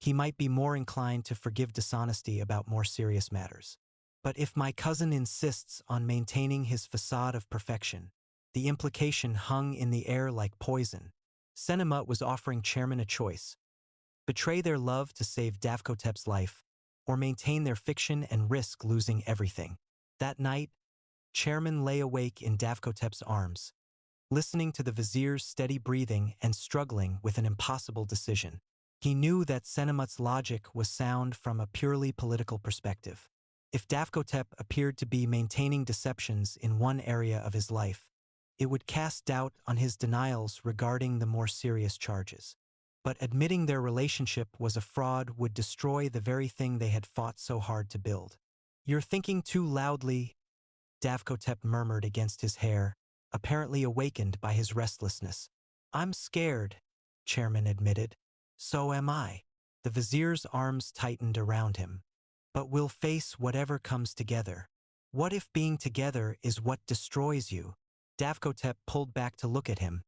he might be more inclined to forgive dishonesty about more serious matters. But if my cousin insists on maintaining his facade of perfection, the implication hung in the air like poison. Senenmut was offering Chairman a choice: betray their love to save Davkotep's life, or maintain their fiction and risk losing everything. That night, Chairman lay awake in Davkotep's arms, listening to the vizier's steady breathing and struggling with an impossible decision. He knew that Senenmut's logic was sound from a purely political perspective. If Davkotep appeared to be maintaining deceptions in one area of his life, it would cast doubt on his denials regarding the more serious charges. But admitting their relationship was a fraud would destroy the very thing they had fought so hard to build. "You're thinking too loudly," Davkotep murmured against his hair, apparently awakened by his restlessness. "I'm scared," Chairman admitted. "So am I." The vizier's arms tightened around him. "But we'll face whatever comes together. What if being together is what destroys you?" Davkotep pulled back to look at him,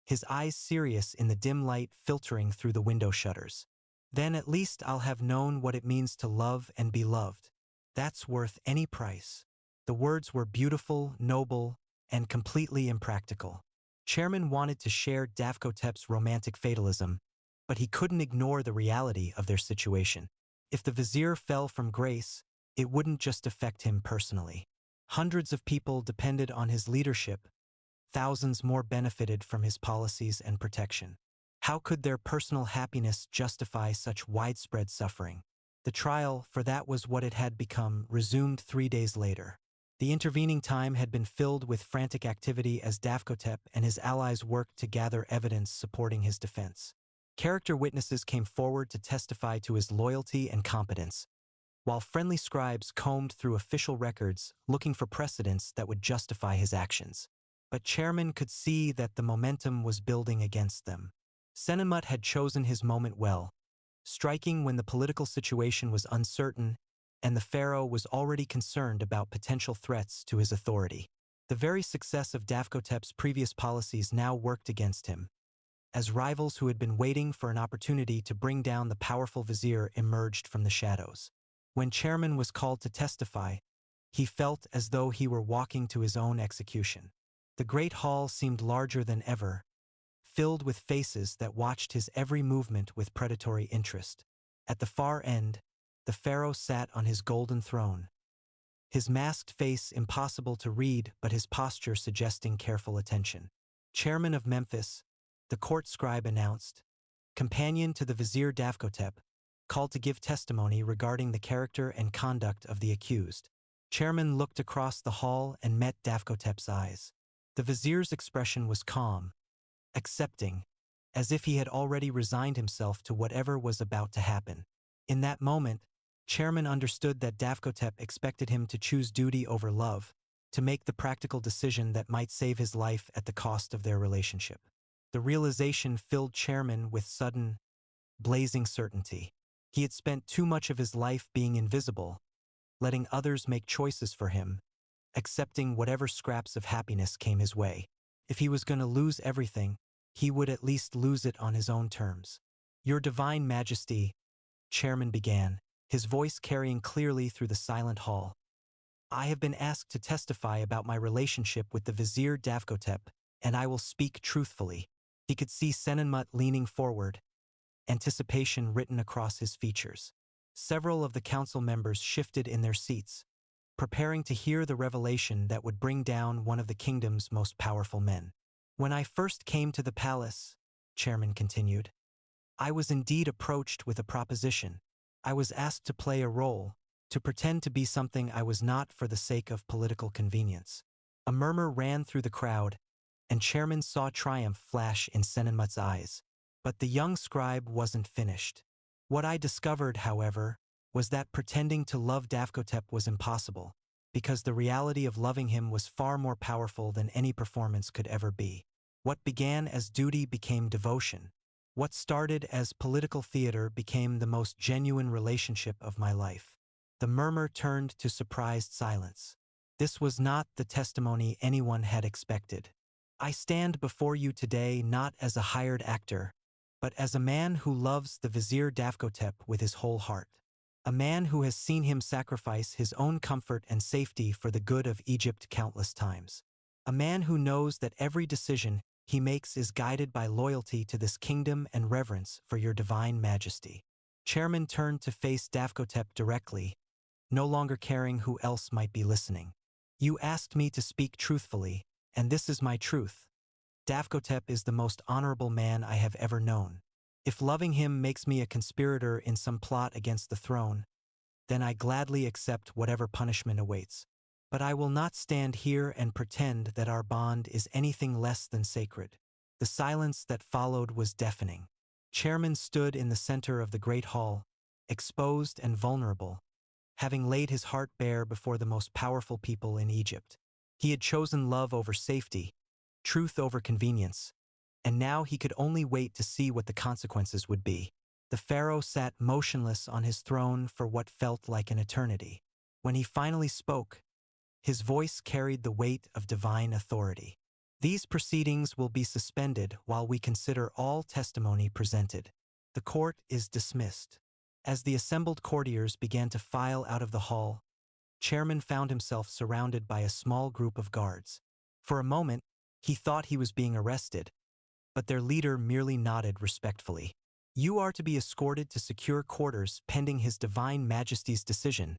his eyes serious in the dim light filtering through the window shutters. "Then at least I'll have known what it means to love and be loved. That's worth any price." The words were beautiful, noble, and completely impractical. Chairman wanted to share Davkotep's romantic fatalism, but he couldn't ignore the reality of their situation. If the vizier fell from grace, it wouldn't just affect him personally. Hundreds of people depended on his leadership. Thousands more benefited from his policies and protection. How could their personal happiness justify such widespread suffering? The trial, for that was what it had become, resumed 3 days later. The intervening time had been filled with frantic activity as Davkotep and his allies worked to gather evidence supporting his defense. Character witnesses came forward to testify to his loyalty and competence, while friendly scribes combed through official records looking for precedents that would justify his actions. But Chairman could see that the momentum was building against them. Senenmut had chosen his moment well, striking when the political situation was uncertain and the pharaoh was already concerned about potential threats to his authority. The very success of Davkotep's previous policies now worked against him, as rivals who had been waiting for an opportunity to bring down the powerful vizier emerged from the shadows. When Chairman was called to testify, he felt as though he were walking to his own execution. The great hall seemed larger than ever, filled with faces that watched his every movement with predatory interest. At the far end, the pharaoh sat on his golden throne, his masked face impossible to read but his posture suggesting careful attention. Chairman of Memphis, the court scribe announced, companion to the vizier Davkotep, called to give testimony regarding the character and conduct of the accused. Chairman looked across the hall and met Davkotep's eyes. The vizier's expression was calm, accepting, as if he had already resigned himself to whatever was about to happen. In that moment, Chairman understood that Davkotep expected him to choose duty over love, to make the practical decision that might save his life at the cost of their relationship. The realization filled Chairman with sudden, blazing certainty. He had spent too much of his life being invisible, letting others make choices for him, accepting whatever scraps of happiness came his way. If he was going to lose everything, he would at least lose it on his own terms. "Your Divine Majesty," Chairman began, his voice carrying clearly through the silent hall. "I have been asked to testify about my relationship with the Vizier Davkotep, and I will speak truthfully." He could see Senenmut leaning forward, anticipation written across his features. Several of the council members shifted in their seats, preparing to hear the revelation that would bring down one of the kingdom's most powerful men. "When I first came to the palace," Chairman continued, "I was indeed approached with a proposition. I was asked to play a role, to pretend to be something I was not for the sake of political convenience." A murmur ran through the crowd, and Chairman saw triumph flash in Senenmut's eyes. But the young scribe wasn't finished. "What I discovered, however, was that pretending to love Davkotep was impossible, because the reality of loving him was far more powerful than any performance could ever be. What began as duty became devotion. What started as political theater became the most genuine relationship of my life." The murmur turned to surprised silence. This was not the testimony anyone had expected. "I stand before you today not as a hired actor, but as a man who loves the Vizier Davkotep with his whole heart. A man who has seen him sacrifice his own comfort and safety for the good of Egypt countless times. A man who knows that every decision he makes is guided by loyalty to this kingdom and reverence for your Divine Majesty." Chairman turned to face Davkotep directly, no longer caring who else might be listening. "You asked me to speak truthfully, and this is my truth. Davkotep is the most honorable man I have ever known. If loving him makes me a conspirator in some plot against the throne, then I gladly accept whatever punishment awaits. But I will not stand here and pretend that our bond is anything less than sacred." The silence that followed was deafening. Chairman stood in the center of the great hall, exposed and vulnerable, having laid his heart bare before the most powerful people in Egypt. He had chosen love over safety, truth over convenience, and now he could only wait to see what the consequences would be. The Pharaoh sat motionless on his throne for what felt like an eternity. When he finally spoke, his voice carried the weight of divine authority. "These proceedings will be suspended while we consider all testimony presented. The court is dismissed." As the assembled courtiers began to file out of the hall, Chairman found himself surrounded by a small group of guards. For a moment, he thought he was being arrested, but their leader merely nodded respectfully. "You are to be escorted to secure quarters pending His Divine Majesty's decision,"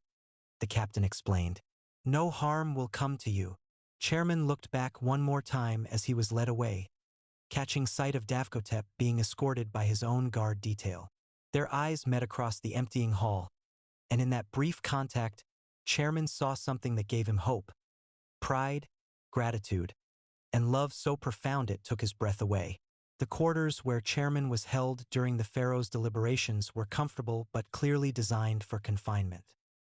the captain explained. "No harm will come to you." Chairman looked back one more time as he was led away, catching sight of Davkotep being escorted by his own guard detail. Their eyes met across the emptying hall, and in that brief contact, Chairman saw something that gave him hope, pride, gratitude, and love so profound it took his breath away. The quarters where Chairman was held during the Pharaoh's deliberations were comfortable but clearly designed for confinement.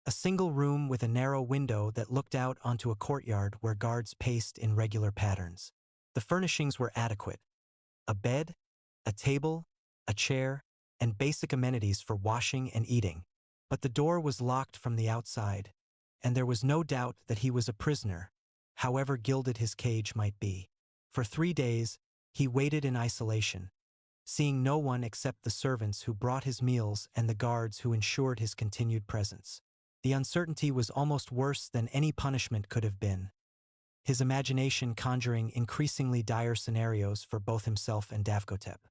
A single room with a narrow window that looked out onto a courtyard where guards paced in regular patterns. The furnishings were adequate: a bed, a table, a chair, and basic amenities for washing and eating. But the door was locked from the outside, and there was no doubt that he was a prisoner, however gilded his cage might be. For 3 days, he waited in isolation, seeing no one except the servants who brought his meals and the guards who ensured his continued presence. The uncertainty was almost worse than any punishment could have been, his imagination conjuring increasingly dire scenarios for both himself and Davkotep.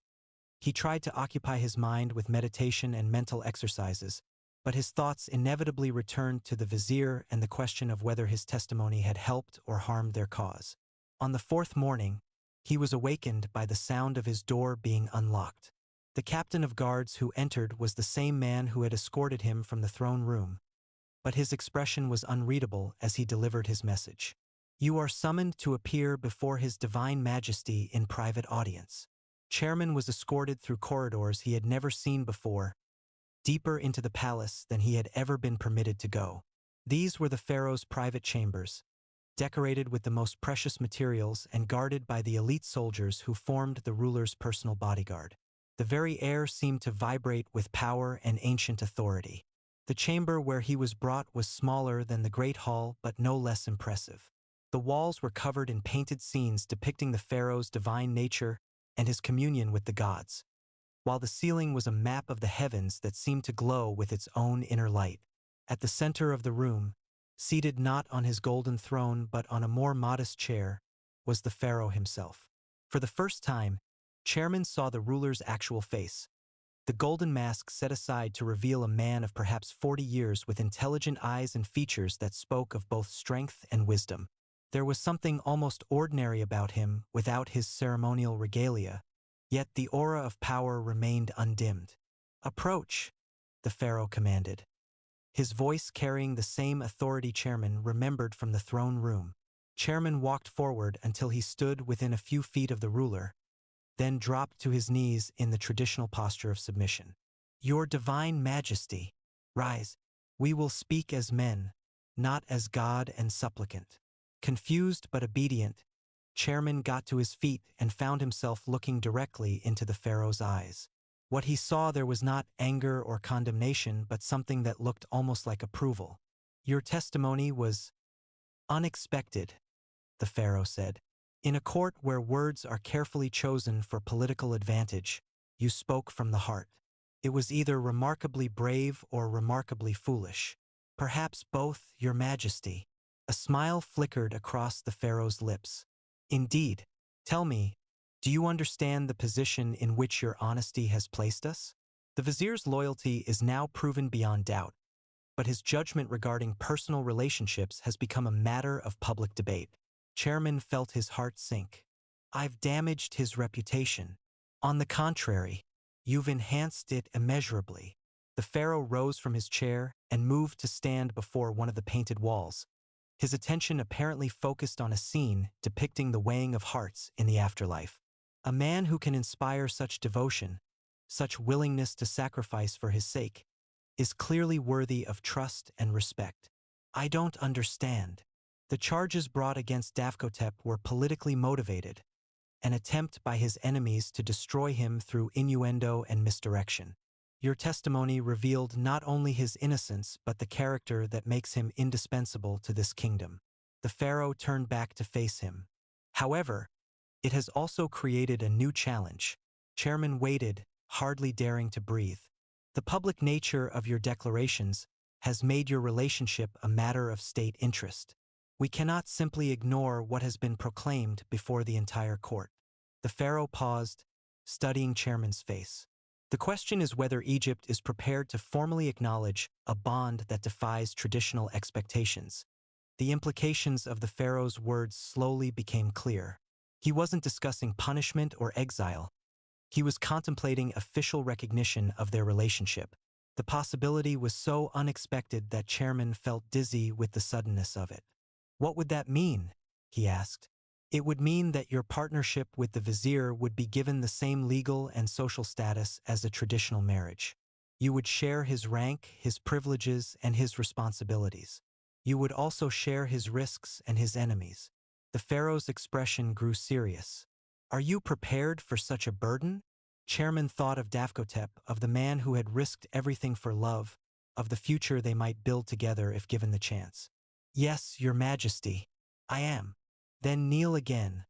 He tried to occupy his mind with meditation and mental exercises, but his thoughts inevitably returned to the Vizier and the question of whether his testimony had helped or harmed their cause. On the 4th morning, he was awakened by the sound of his door being unlocked. The captain of guards who entered was the same man who had escorted him from the throne room, but his expression was unreadable as he delivered his message. "You are summoned to appear before His Divine Majesty in private audience." Chairman was escorted through corridors he had never seen before, deeper into the palace than he had ever been permitted to go. These were the Pharaoh's private chambers, decorated with the most precious materials and guarded by the elite soldiers who formed the ruler's personal bodyguard. The very air seemed to vibrate with power and ancient authority. The chamber where he was brought was smaller than the great hall, but no less impressive. The walls were covered in painted scenes depicting the pharaoh's divine nature and his communion with the gods, while the ceiling was a map of the heavens that seemed to glow with its own inner light. At the center of the room, seated not on his golden throne but on a more modest chair, was the pharaoh himself. For the first time, Chairman saw the ruler's actual face, the golden mask set aside to reveal a man of perhaps 40 years with intelligent eyes and features that spoke of both strength and wisdom. There was something almost ordinary about him without his ceremonial regalia, yet the aura of power remained undimmed. "Approach," the pharaoh commanded, his voice carrying the same authority Chairman remembered from the throne room. Chairman walked forward until he stood within a few feet of the ruler, then dropped to his knees in the traditional posture of submission. "Your divine majesty, rise. We will speak as men, not as god and supplicant." Confused but obedient, Chairman got to his feet and found himself looking directly into the pharaoh's eyes. What he saw there was not anger or condemnation, but something that looked almost like approval. "Your testimony was unexpected," the pharaoh said. "In a court where words are carefully chosen for political advantage, you spoke from the heart. It was either remarkably brave or remarkably foolish. Perhaps both, your majesty." A smile flickered across the pharaoh's lips. "Indeed. Tell me, do you understand the position in which your honesty has placed us?" The vizier's loyalty is now proven beyond doubt, but his judgment regarding personal relationships has become a matter of public debate. Chairman felt his heart sink. "I've damaged his reputation. On the contrary, you've enhanced it immeasurably." The pharaoh rose from his chair and moved to stand before one of the painted walls, his attention apparently focused on a scene depicting the weighing of hearts in the afterlife. A man who can inspire such devotion, such willingness to sacrifice for his sake, is clearly worthy of trust and respect. "I don't understand." The charges brought against Davkotep were politically motivated, an attempt by his enemies to destroy him through innuendo and misdirection. "Your testimony revealed not only his innocence but the character that makes him indispensable to this kingdom." The pharaoh turned back to face him. "However, it has also created a new challenge." Chairman waited, hardly daring to breathe. "The public nature of your declarations has made your relationship a matter of state interest. We cannot simply ignore what has been proclaimed before the entire court." The pharaoh paused, studying Chairman's face. "The question is whether Egypt is prepared to formally acknowledge a bond that defies traditional expectations." The implications of the pharaoh's words slowly became clear. He wasn't discussing punishment or exile. He was contemplating official recognition of their relationship. The possibility was so unexpected that Chairman felt dizzy with the suddenness of it. "What would that mean?" he asked. "It would mean that your partnership with the vizier would be given the same legal and social status as a traditional marriage. You would share his rank, his privileges, and his responsibilities. You would also share his risks and his enemies." The pharaoh's expression grew serious. "Are you prepared for such a burden?" Chairman thought of Davkotep, of the man who had risked everything for love, of the future they might build together if given the chance. "Yes, your majesty, I am." "Then kneel again,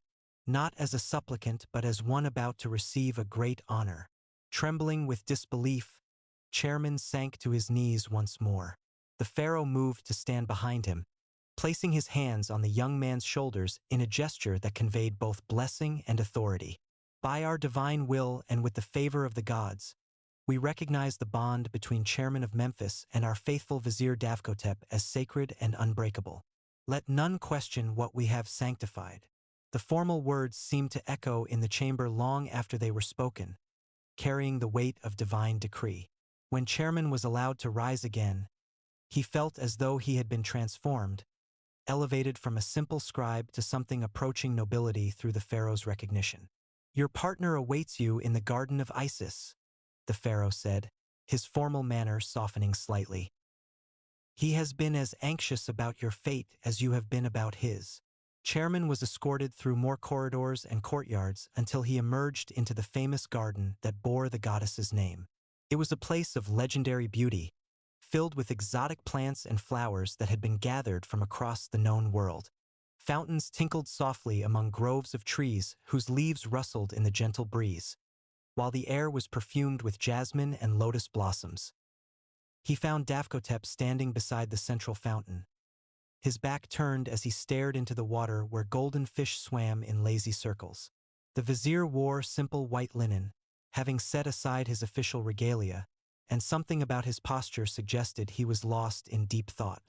not as a supplicant but as one about to receive a great honor." Trembling with disbelief, Chairman sank to his knees once more. The pharaoh moved to stand behind him, placing his hands on the young man's shoulders in a gesture that conveyed both blessing and authority. "By our divine will and with the favor of the gods, we recognize the bond between Chairman of Memphis and our faithful vizier Davkotep as sacred and unbreakable. Let none question what we have sanctified." The formal words seemed to echo in the chamber long after they were spoken, carrying the weight of divine decree. When Chairman was allowed to rise again, he felt as though he had been transformed, elevated from a simple scribe to something approaching nobility through the pharaoh's recognition. "Your partner awaits you in the Garden of Isis," the pharaoh said, his formal manner softening slightly. He has been as anxious about your fate as you have been about his. Chairman was escorted through more corridors and courtyards until he emerged into the famous garden that bore the goddess's name. It was a place of legendary beauty, filled with exotic plants and flowers that had been gathered from across the known world. Fountains tinkled softly among groves of trees whose leaves rustled in the gentle breeze, while the air was perfumed with jasmine and lotus blossoms. He found Davkotep standing beside the central fountain. His back turned as he stared into the water where golden fish swam in lazy circles. The vizier wore simple white linen, having set aside his official regalia, and something about his posture suggested he was lost in deep thought.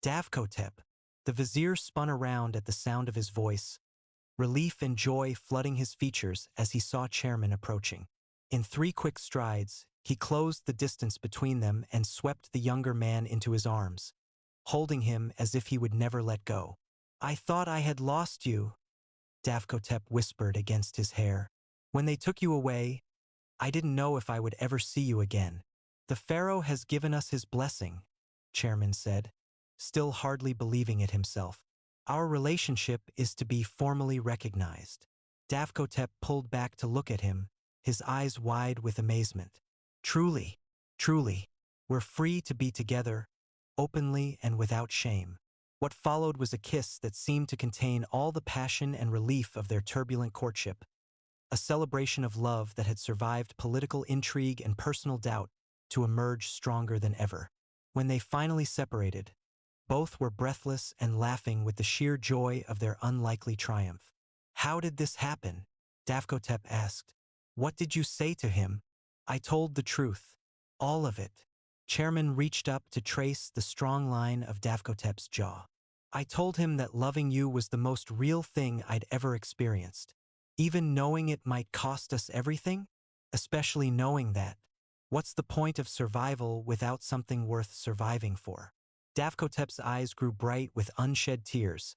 Davkotep. The vizier spun around at the sound of his voice, relief and joy flooding his features as he saw Chairman approaching. In 3 quick strides, he closed the distance between them and swept the younger man into his arms, holding him as if he would never let go. "I thought I had lost you," Davkotep whispered against his hair. "When they took you away, I didn't know if I would ever see you again." "The Pharaoh has given us his blessing," Chairman said, still hardly believing it himself. "Our relationship is to be formally recognized." Davkotep pulled back to look at him, his eyes wide with amazement. "Truly, truly, we're free to be together, openly and without shame." What followed was a kiss that seemed to contain all the passion and relief of their turbulent courtship, a celebration of love that had survived political intrigue and personal doubt to emerge stronger than ever. When they finally separated, both were breathless and laughing with the sheer joy of their unlikely triumph. "How did this happen?" Davkotep asked. "What did you say to him?" "I told the truth. All of it." Chairman reached up to trace the strong line of Davkotep's jaw. "I told him that loving you was the most real thing I'd ever experienced. Even knowing it might cost us everything? Especially knowing that. What's the point of survival without something worth surviving for?" Davkotep's eyes grew bright with unshed tears,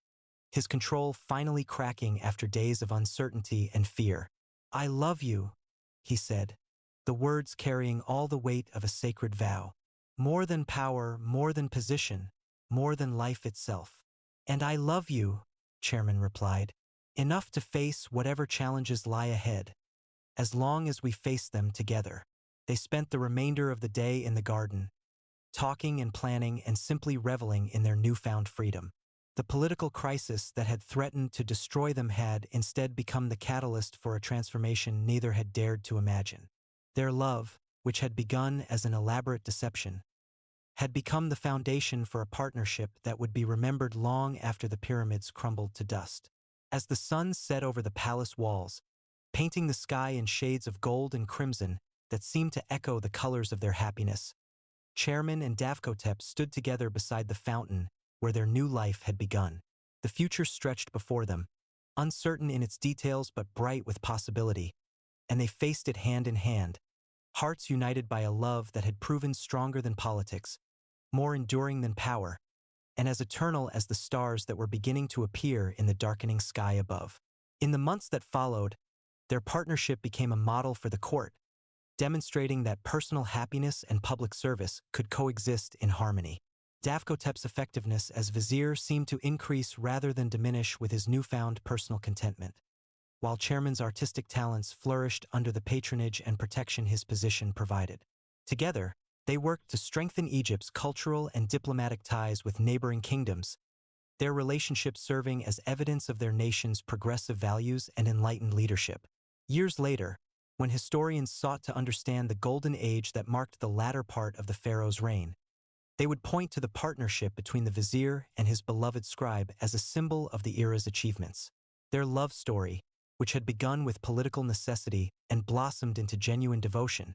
his control finally cracking after days of uncertainty and fear. "I love you," he said, the words carrying all the weight of a sacred vow. "More than power, more than position, more than life itself." "And I love you," Chairman replied, "enough to face whatever challenges lie ahead, as long as we face them together." They spent the remainder of the day in the garden, talking and planning and simply reveling in their newfound freedom. The political crisis that had threatened to destroy them had instead become the catalyst for a transformation neither had dared to imagine. Their love, which had begun as an elaborate deception, had become the foundation for a partnership that would be remembered long after the pyramids crumbled to dust. As the sun set over the palace walls, painting the sky in shades of gold and crimson that seemed to echo the colors of their happiness, Chairman and Davkotep stood together beside the fountain where their new life had begun. The future stretched before them, uncertain in its details but bright with possibility, and they faced it hand in hand, hearts united by a love that had proven stronger than politics, more enduring than power, and as eternal as the stars that were beginning to appear in the darkening sky above. In the months that followed, their partnership became a model for the court, demonstrating that personal happiness and public service could coexist in harmony. Davkotep's effectiveness as vizier seemed to increase rather than diminish with his newfound personal contentment, while Chairman's artistic talents flourished under the patronage and protection his position provided. Together, they worked to strengthen Egypt's cultural and diplomatic ties with neighboring kingdoms, their relationship serving as evidence of their nation's progressive values and enlightened leadership. Years later, when historians sought to understand the golden age that marked the latter part of the pharaoh's reign, they would point to the partnership between the vizier and his beloved scribe as a symbol of the era's achievements. Their love story, which had begun with political necessity and blossomed into genuine devotion,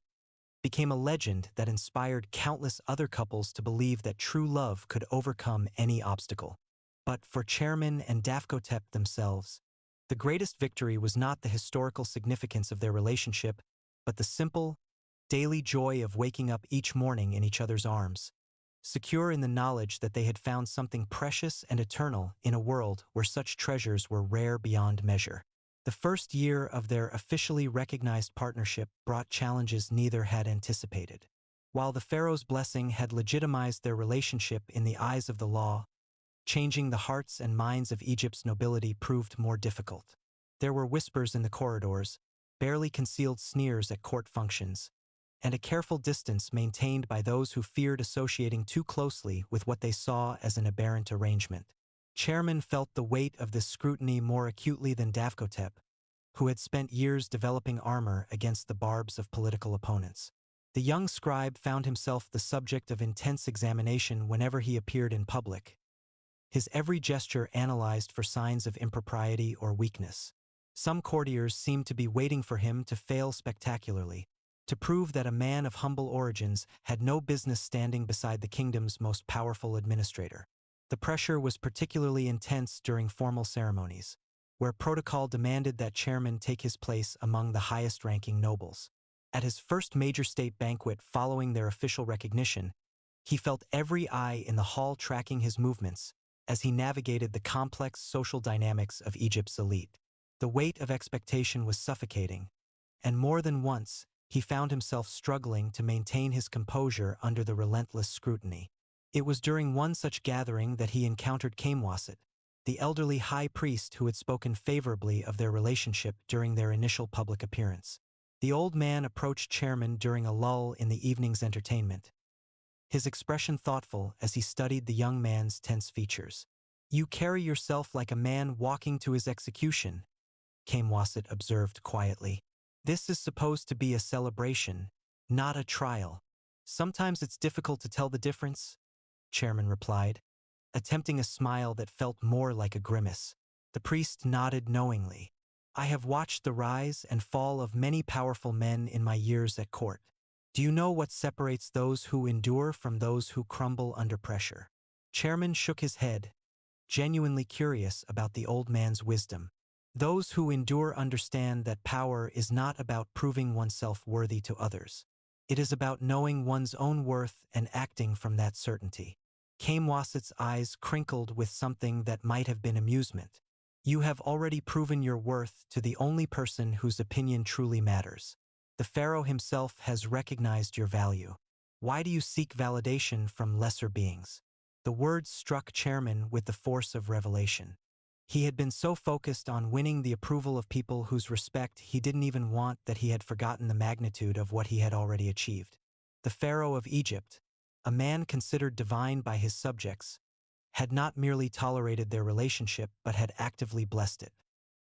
became a legend that inspired countless other couples to believe that true love could overcome any obstacle. But for Chairman and Davkotep themselves, the greatest victory was not the historical significance of their relationship, but the simple, daily joy of waking up each morning in each other's arms, secure in the knowledge that they had found something precious and eternal in a world where such treasures were rare beyond measure. The first year of their officially recognized partnership brought challenges neither had anticipated. While the pharaoh's blessing had legitimized their relationship in the eyes of the law, changing the hearts and minds of Egypt's nobility proved more difficult. There were whispers in the corridors, barely concealed sneers at court functions, and a careful distance maintained by those who feared associating too closely with what they saw as an aberrant arrangement. Chairman felt the weight of this scrutiny more acutely than Davkotep, who had spent years developing armor against the barbs of political opponents. The young scribe found himself the subject of intense examination whenever he appeared in public, his every gesture analyzed for signs of impropriety or weakness. Some courtiers seemed to be waiting for him to fail spectacularly, to prove that a man of humble origins had no business standing beside the kingdom's most powerful administrator. The pressure was particularly intense during formal ceremonies, where protocol demanded that chairman take his place among the highest-ranking nobles. At his first major state banquet following their official recognition, he felt every eye in the hall tracking his movements as he navigated the complex social dynamics of Egypt's elite. The weight of expectation was suffocating, and more than once, he found himself struggling to maintain his composure under the relentless scrutiny. It was during one such gathering that he encountered Heembrace, the elderly high priest who had spoken favorably of their relationship during their initial public appearance. The old man approached Chairman during a lull in the evening's entertainment, his expression thoughtful as he studied the young man's tense features. "You carry yourself like a man walking to his execution," Heembrace observed quietly. "This is supposed to be a celebration, not a trial." "Sometimes it's difficult to tell the difference," Chairman replied, attempting a smile that felt more like a grimace. The priest nodded knowingly. "I have watched the rise and fall of many powerful men in my years at court. Do you know what separates those who endure from those who crumble under pressure?" Chairman shook his head, genuinely curious about the old man's wisdom. "Those who endure understand that power is not about proving oneself worthy to others. It is about knowing one's own worth and acting from that certainty." Heembrace's eyes crinkled with something that might have been amusement. "You have already proven your worth to the only person whose opinion truly matters. The Pharaoh himself has recognized your value. Why do you seek validation from lesser beings?" The words struck Chairman with the force of revelation. He had been so focused on winning the approval of people whose respect he didn't even want that he had forgotten the magnitude of what he had already achieved. The Pharaoh of Egypt, a man considered divine by his subjects, had not merely tolerated their relationship but had actively blessed it.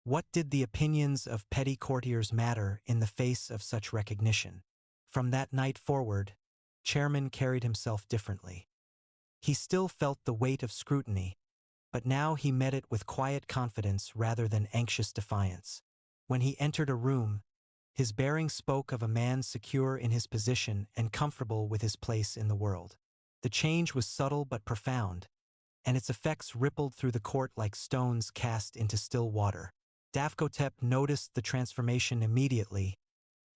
What did the opinions of petty courtiers matter in the face of such recognition? From that night forward, Chairman carried himself differently. He still felt the weight of scrutiny, but now he met it with quiet confidence rather than anxious defiance. When he entered a room, his bearing spoke of a man secure in his position and comfortable with his place in the world. The change was subtle but profound, and its effects rippled through the court like stones cast into still water. Davkotep noticed the transformation immediately,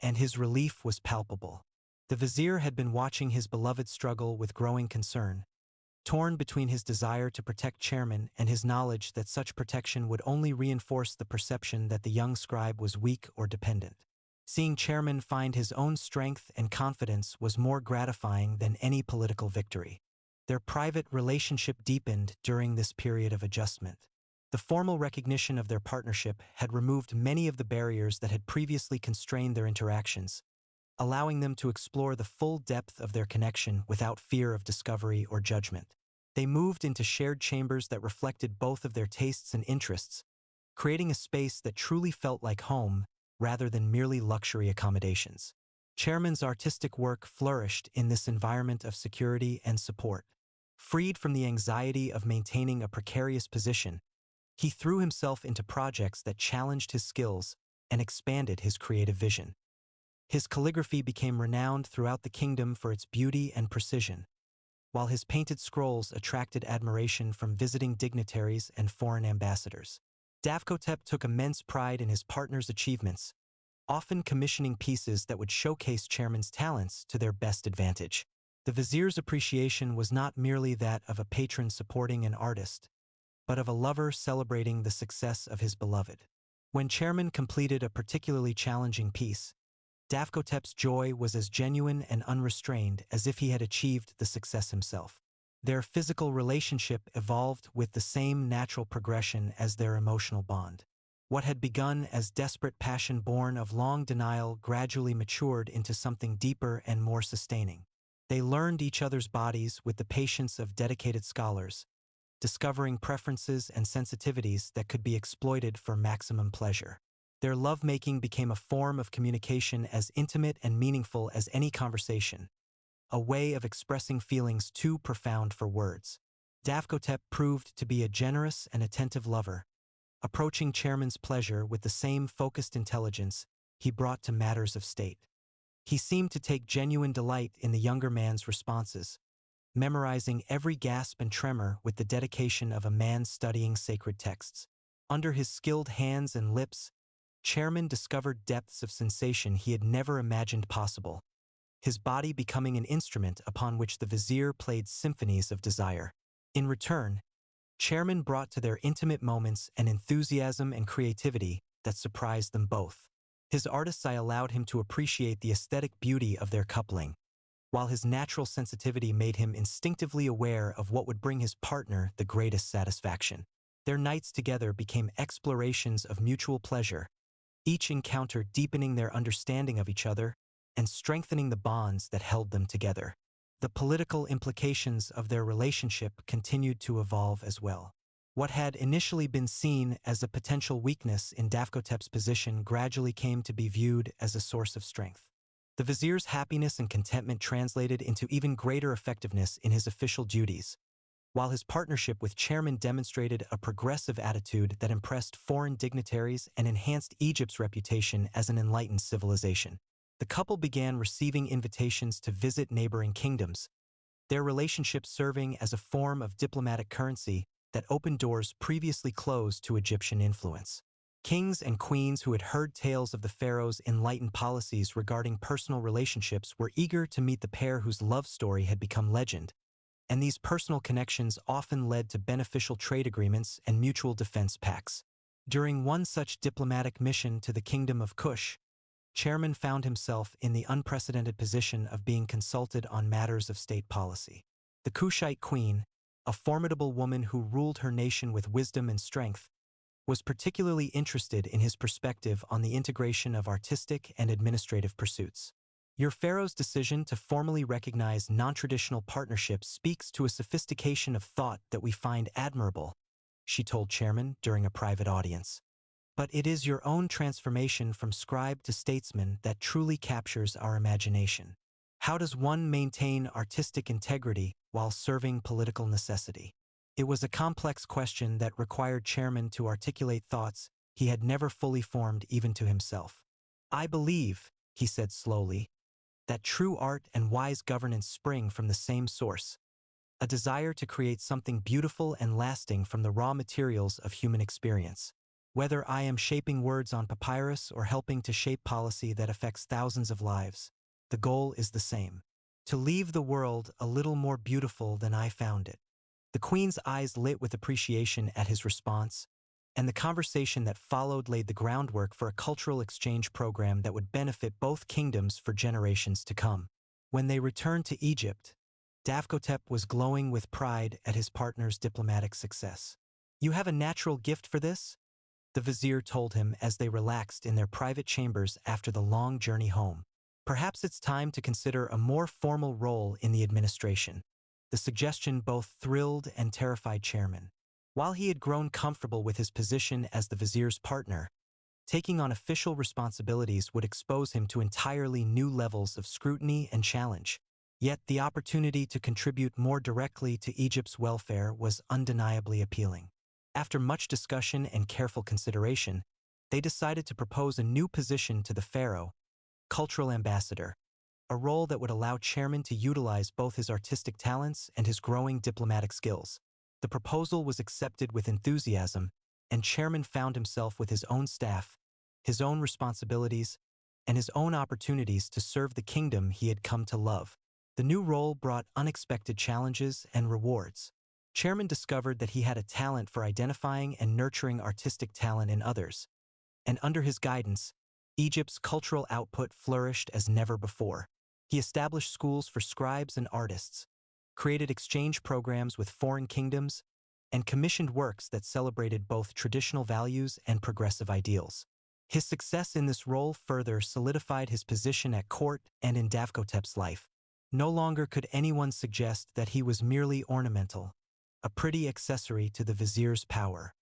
and his relief was palpable. The Vizier had been watching his beloved struggle with growing concern, torn between his desire to protect Chairman and his knowledge that such protection would only reinforce the perception that the young scribe was weak or dependent. Seeing Chairman find his own strength and confidence was more gratifying than any political victory. Their private relationship deepened during this period of adjustment. The formal recognition of their partnership had removed many of the barriers that had previously constrained their interactions, allowing them to explore the full depth of their connection without fear of discovery or judgment. They moved into shared chambers that reflected both of their tastes and interests, creating a space that truly felt like home rather than merely luxury accommodations. Chairman's artistic work flourished in this environment of security and support. Freed from the anxiety of maintaining a precarious position, he threw himself into projects that challenged his skills and expanded his creative vision. His calligraphy became renowned throughout the kingdom for its beauty and precision, while his painted scrolls attracted admiration from visiting dignitaries and foreign ambassadors. Davkotep took immense pride in his partner's achievements, often commissioning pieces that would showcase Chairman's talents to their best advantage. The Vizier's appreciation was not merely that of a patron supporting an artist, but of a lover celebrating the success of his beloved. When Chairman completed a particularly challenging piece, Davkotep's joy was as genuine and unrestrained as if he had achieved the success himself. Their physical relationship evolved with the same natural progression as their emotional bond. What had begun as desperate passion born of long denial gradually matured into something deeper and more sustaining. They learned each other's bodies with the patience of dedicated scholars, discovering preferences and sensitivities that could be exploited for maximum pleasure. Their lovemaking became a form of communication as intimate and meaningful as any conversation, a way of expressing feelings too profound for words. Davkotep proved to be a generous and attentive lover, approaching Chairman's pleasure with the same focused intelligence he brought to matters of state. He seemed to take genuine delight in the younger man's responses, memorizing every gasp and tremor with the dedication of a man studying sacred texts. Under his skilled hands and lips, Chairman discovered depths of sensation he had never imagined possible, his body becoming an instrument upon which the Vizier played symphonies of desire. In return, Chairman brought to their intimate moments an enthusiasm and creativity that surprised them both. His artist's eye allowed him to appreciate the aesthetic beauty of their coupling, while his natural sensitivity made him instinctively aware of what would bring his partner the greatest satisfaction. Their nights together became explorations of mutual pleasure, each encounter deepening their understanding of each other and strengthening the bonds that held them together. The political implications of their relationship continued to evolve as well. What had initially been seen as a potential weakness in Davkotep's position gradually came to be viewed as a source of strength. The Vizier's happiness and contentment translated into even greater effectiveness in his official duties, while his partnership with Chairman demonstrated a progressive attitude that impressed foreign dignitaries and enhanced Egypt's reputation as an enlightened civilization. The couple began receiving invitations to visit neighboring kingdoms, their relationship serving as a form of diplomatic currency that opened doors previously closed to Egyptian influence. Kings and queens who had heard tales of the pharaoh's enlightened policies regarding personal relationships were eager to meet the pair whose love story had become legend, and these personal connections often led to beneficial trade agreements and mutual defense pacts. During one such diplomatic mission to the Kingdom of Kush, Chairman found himself in the unprecedented position of being consulted on matters of state policy. The Kushite queen, a formidable woman who ruled her nation with wisdom and strength, was particularly interested in his perspective on the integration of artistic and administrative pursuits. Your pharaoh's decision to formally recognize non-traditional partnerships speaks to a sophistication of thought that we find admirable, she told Chairman during a private audience. But it is your own transformation from scribe to statesman that truly captures our imagination. How does one maintain artistic integrity while serving political necessity? It was a complex question that required Chairman to articulate thoughts he had never fully formed even to himself. I believe, he said slowly, that true art and wise governance spring from the same source, a desire to create something beautiful and lasting from the raw materials of human experience. Whether I am shaping words on papyrus or helping to shape policy that affects thousands of lives, the goal is the same: to leave the world a little more beautiful than I found it. The Queen's eyes lit with appreciation at his response, and the conversation that followed laid the groundwork for a cultural exchange program that would benefit both kingdoms for generations to come. When they returned to Egypt, Davkotep was glowing with pride at his partner's diplomatic success. You have a natural gift for this, the Vizier told him as they relaxed in their private chambers after the long journey home. Perhaps it's time to consider a more formal role in the administration. The suggestion both thrilled and terrified Chairman. While he had grown comfortable with his position as the Vizier's partner, taking on official responsibilities would expose him to entirely new levels of scrutiny and challenge. Yet the opportunity to contribute more directly to Egypt's welfare was undeniably appealing. After much discussion and careful consideration, they decided to propose a new position to the Pharaoh, cultural ambassador, a role that would allow Chairman to utilize both his artistic talents and his growing diplomatic skills. The proposal was accepted with enthusiasm, and Chairman found himself with his own staff, his own responsibilities, and his own opportunities to serve the kingdom he had come to love. The new role brought unexpected challenges and rewards. Chairman discovered that he had a talent for identifying and nurturing artistic talent in others, and under his guidance, Egypt's cultural output flourished as never before. He established schools for scribes and artists, created exchange programs with foreign kingdoms, and commissioned works that celebrated both traditional values and progressive ideals. His success in this role further solidified his position at court and in Davkotep's life. No longer could anyone suggest that he was merely ornamental, a pretty accessory to the vizier's power.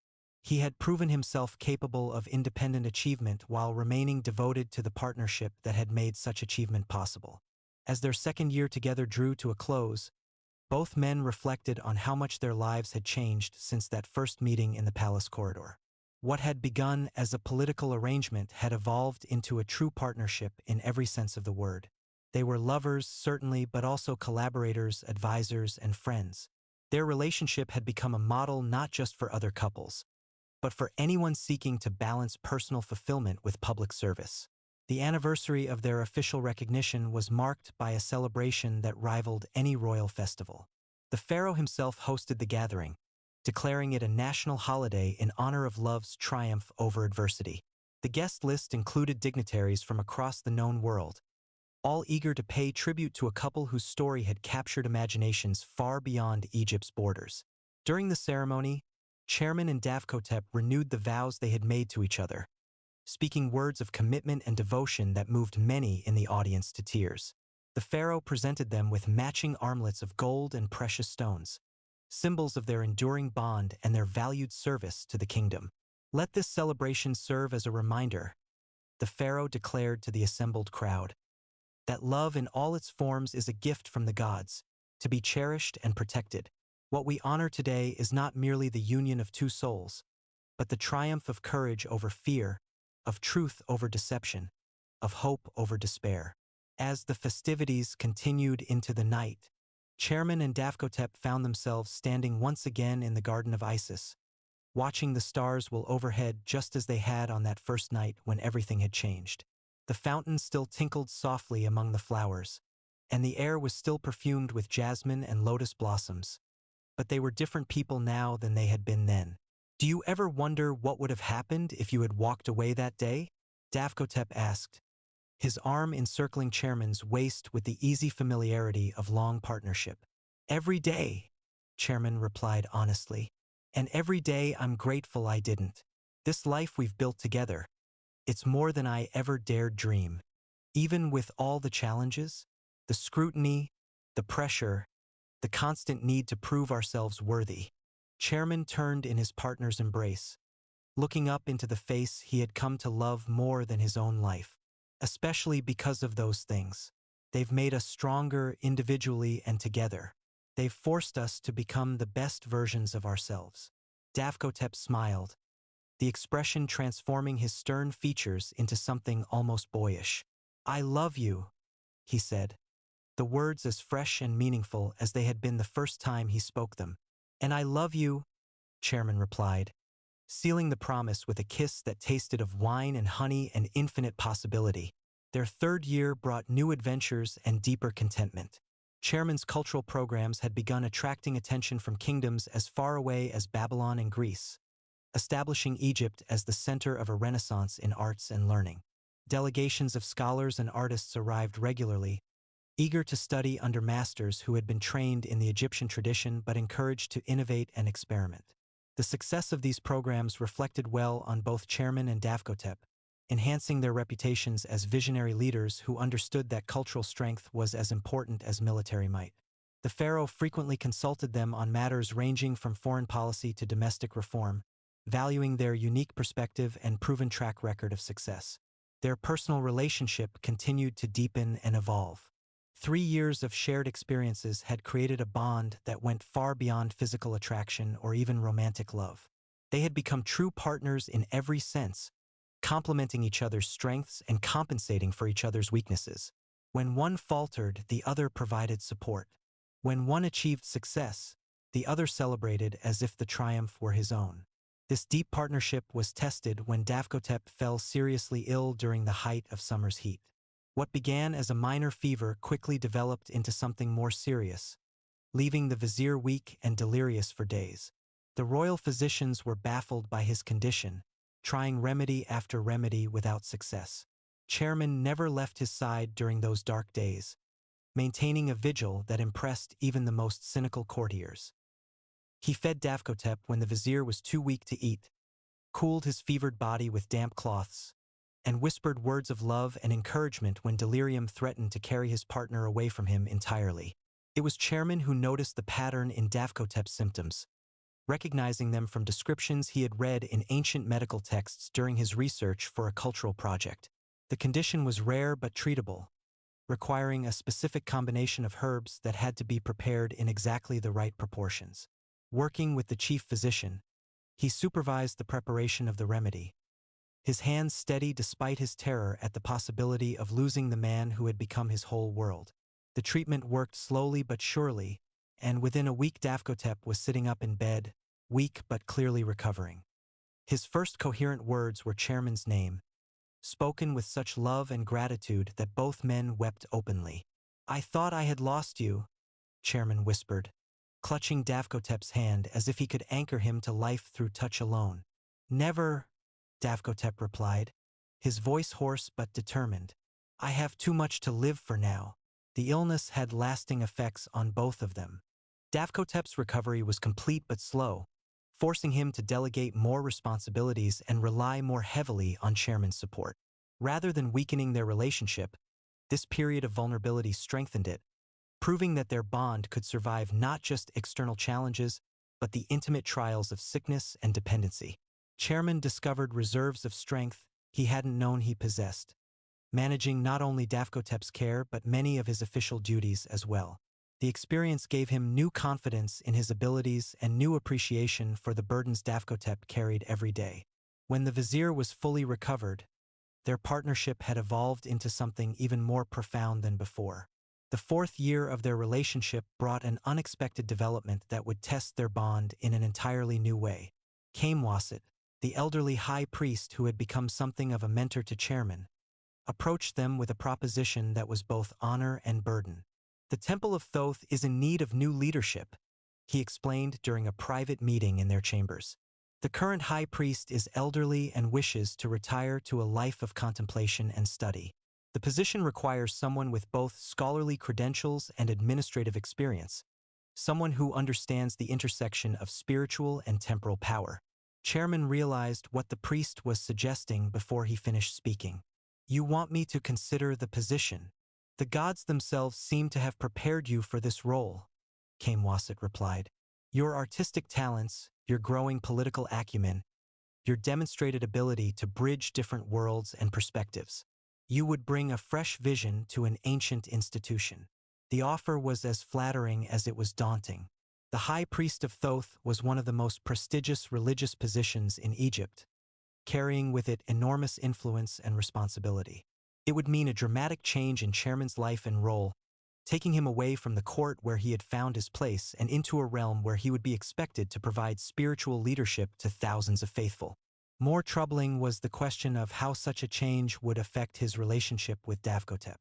He had proven himself capable of independent achievement while remaining devoted to the partnership that had made such achievement possible. As their second year together drew to a close, both men reflected on how much their lives had changed since that first meeting in the palace corridor. What had begun as a political arrangement had evolved into a true partnership in every sense of the word. They were lovers, certainly, but also collaborators, advisors, and friends. Their relationship had become a model not just for other couples, but for anyone seeking to balance personal fulfillment with public service. The anniversary of their official recognition was marked by a celebration that rivaled any royal festival. The pharaoh himself hosted the gathering, declaring it a national holiday in honor of love's triumph over adversity. The guest list included dignitaries from across the known world, all eager to pay tribute to a couple whose story had captured imaginations far beyond Egypt's borders. During the ceremony, Chairman and Davkotep renewed the vows they had made to each other, speaking words of commitment and devotion that moved many in the audience to tears. The pharaoh presented them with matching armlets of gold and precious stones, symbols of their enduring bond and their valued service to the kingdom. Let this celebration serve as a reminder, the pharaoh declared to the assembled crowd, that love in all its forms is a gift from the gods, to be cherished and protected. What we honor today is not merely the union of two souls, but the triumph of courage over fear, of truth over deception, of hope over despair. As the festivities continued into the night, Chairman and Davkotep found themselves standing once again in the Garden of Isis, watching the stars will overhead just as they had on that first night when everything had changed. The fountain still tinkled softly among the flowers, and the air was still perfumed with jasmine and lotus blossoms. But they were different people now than they had been then. Do you ever wonder what would have happened if you had walked away that day? Davkotep asked, his arm encircling Chairman's waist with the easy familiarity of long partnership. Every day, Chairman replied honestly. And every day I'm grateful I didn't. This life we've built together, it's more than I ever dared dream. Even with all the challenges, the scrutiny, the pressure, the constant need to prove ourselves worthy. Chairman turned in his partner's embrace, looking up into the face he had come to love more than his own life. Especially because of those things. They've made us stronger individually and together. They've forced us to become the best versions of ourselves. Davkotep smiled, the expression transforming his stern features into something almost boyish. I love you, he said, the words as fresh and meaningful as they had been the first time he spoke them. And I love you, Chairman replied, sealing the promise with a kiss that tasted of wine and honey and infinite possibility. Their third year brought new adventures and deeper contentment. Chairman's cultural programs had begun attracting attention from kingdoms as far away as Babylon and Greece, establishing Egypt as the center of a renaissance in arts and learning. Delegations of scholars and artists arrived regularly, eager to study under masters who had been trained in the Egyptian tradition but encouraged to innovate and experiment. The success of these programs reflected well on both Chairman and Davkotep, enhancing their reputations as visionary leaders who understood that cultural strength was as important as military might. The pharaoh frequently consulted them on matters ranging from foreign policy to domestic reform, valuing their unique perspective and proven track record of success. Their personal relationship continued to deepen and evolve. 3 years of shared experiences had created a bond that went far beyond physical attraction or even romantic love. They had become true partners in every sense, complementing each other's strengths and compensating for each other's weaknesses. When one faltered, the other provided support. When one achieved success, the other celebrated as if the triumph were his own. This deep partnership was tested when Davkotep fell seriously ill during the height of summer's heat. What began as a minor fever quickly developed into something more serious, leaving the vizier weak and delirious for days. The royal physicians were baffled by his condition, trying remedy after remedy without success. Chairman never left his side during those dark days, maintaining a vigil that impressed even the most cynical courtiers. He fed Davkotep when the vizier was too weak to eat, cooled his fevered body with damp cloths, and whispered words of love and encouragement when delirium threatened to carry his partner away from him entirely. It was Chairman who noticed the pattern in Davkotep's symptoms, recognizing them from descriptions he had read in ancient medical texts during his research for a cultural project. The condition was rare but treatable, requiring a specific combination of herbs that had to be prepared in exactly the right proportions. Working with the chief physician, he supervised the preparation of the remedy, his hands steady despite his terror at the possibility of losing the man who had become his whole world. The treatment worked slowly but surely, and within a week Davkotep was sitting up in bed, weak but clearly recovering. His first coherent words were Chairman's name, spoken with such love and gratitude that both men wept openly. "I thought I had lost you," Chairman whispered, clutching Davkotep's hand as if he could anchor him to life through touch alone. "Never," Davkotep replied, his voice hoarse but determined. "I have too much to live for now." The illness had lasting effects on both of them. Davkotep's recovery was complete but slow, forcing him to delegate more responsibilities and rely more heavily on Chairman's support. Rather than weakening their relationship, this period of vulnerability strengthened it, proving that their bond could survive not just external challenges, but the intimate trials of sickness and dependency. Chairman discovered reserves of strength he hadn't known he possessed, managing not only Davkotep's care but many of his official duties as well. The experience gave him new confidence in his abilities and new appreciation for the burdens Davkotep carried every day. When the vizier was fully recovered, their partnership had evolved into something even more profound than before. The fourth year of their relationship brought an unexpected development that would test their bond in an entirely new way. Heembrace, the elderly high priest who had become something of a mentor to Chairman, approached them with a proposition that was both honor and burden. "The Temple of Thoth is in need of new leadership," he explained during a private meeting in their chambers. "The current high priest is elderly and wishes to retire to a life of contemplation and study. The position requires someone with both scholarly credentials and administrative experience, someone who understands the intersection of spiritual and temporal power." Chairman realized what the priest was suggesting before he finished speaking. "You want me to consider the position? The gods themselves seem to have prepared you for this role," Heembrace replied. "Your artistic talents, your growing political acumen, your demonstrated ability to bridge different worlds and perspectives. You would bring a fresh vision to an ancient institution." The offer was as flattering as it was daunting. The high priest of Thoth was one of the most prestigious religious positions in Egypt, carrying with it enormous influence and responsibility. It would mean a dramatic change in Chairman's life and role, taking him away from the court where he had found his place and into a realm where he would be expected to provide spiritual leadership to thousands of faithful. More troubling was the question of how such a change would affect his relationship with Davkotep.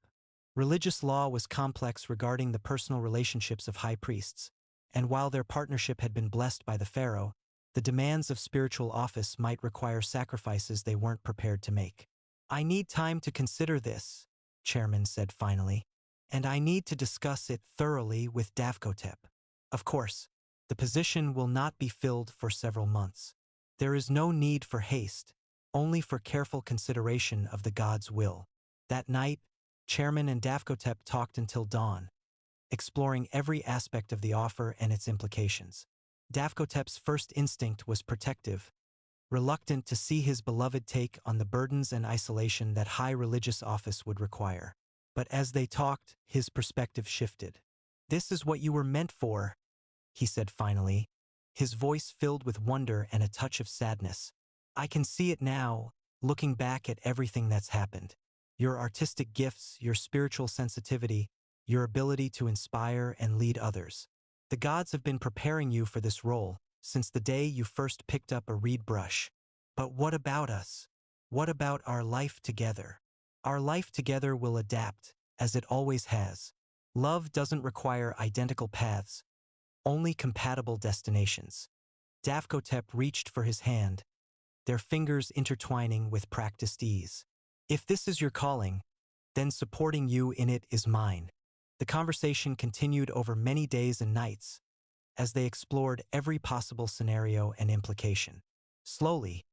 Religious law was complex regarding the personal relationships of high priests, and while their partnership had been blessed by the Pharaoh, the demands of spiritual office might require sacrifices they weren't prepared to make. "I need time to consider this," Chairman said finally, "and I need to discuss it thoroughly with Davkotep. Of course, the position will not be filled for several months. There is no need for haste, only for careful consideration of the god's will." That night, Chairman and Davkotep talked until dawn, exploring every aspect of the offer and its implications. Davkotep's first instinct was protective, reluctant to see his beloved take on the burdens and isolation that high religious office would require. But as they talked, his perspective shifted. "This is what you were meant for," he said finally, his voice filled with wonder and a touch of sadness. "I can see it now, looking back at everything that's happened. Your artistic gifts, your spiritual sensitivity, your ability to inspire and lead others. The gods have been preparing you for this role since the day you first picked up a reed brush. But what about us? What about our life together? Our life together will adapt, as it always has. Love doesn't require identical paths, only compatible destinations." Davkotep reached for his hand, their fingers intertwining with practiced ease. If this is your calling, then supporting you in it is mine. The conversation continued over many days and nights, as they explored every possible scenario and implication. Slowly,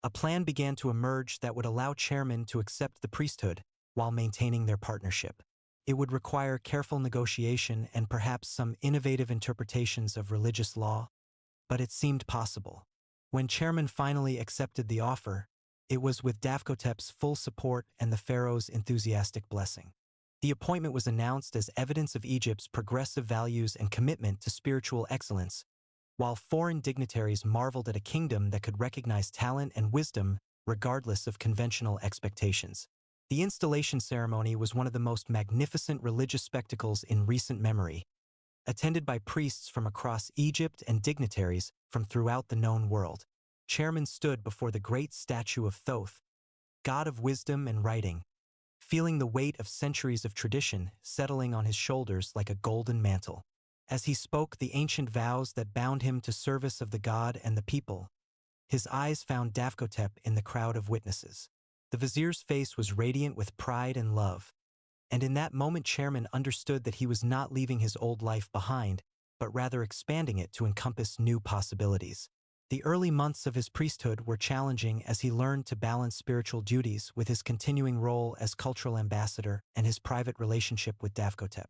a plan began to emerge that would allow chairmen to accept the priesthood while maintaining their partnership. It would require careful negotiation and perhaps some innovative interpretations of religious law, but it seemed possible. When chairman finally accepted the offer, it was with Davkotep's full support and the pharaoh's enthusiastic blessing. The appointment was announced as evidence of Egypt's progressive values and commitment to spiritual excellence, while foreign dignitaries marveled at a kingdom that could recognize talent and wisdom regardless of conventional expectations. The installation ceremony was one of the most magnificent religious spectacles in recent memory, attended by priests from across Egypt and dignitaries from throughout the known world. Chairman stood before the great statue of Thoth, god of wisdom and writing, feeling the weight of centuries of tradition settling on his shoulders like a golden mantle. As he spoke the ancient vows that bound him to service of the god and the people, his eyes found Davkotep in the crowd of witnesses. The vizier's face was radiant with pride and love, and in that moment chairman understood that he was not leaving his old life behind, but rather expanding it to encompass new possibilities. The early months of his priesthood were challenging as he learned to balance spiritual duties with his continuing role as cultural ambassador and his private relationship with Davkotep.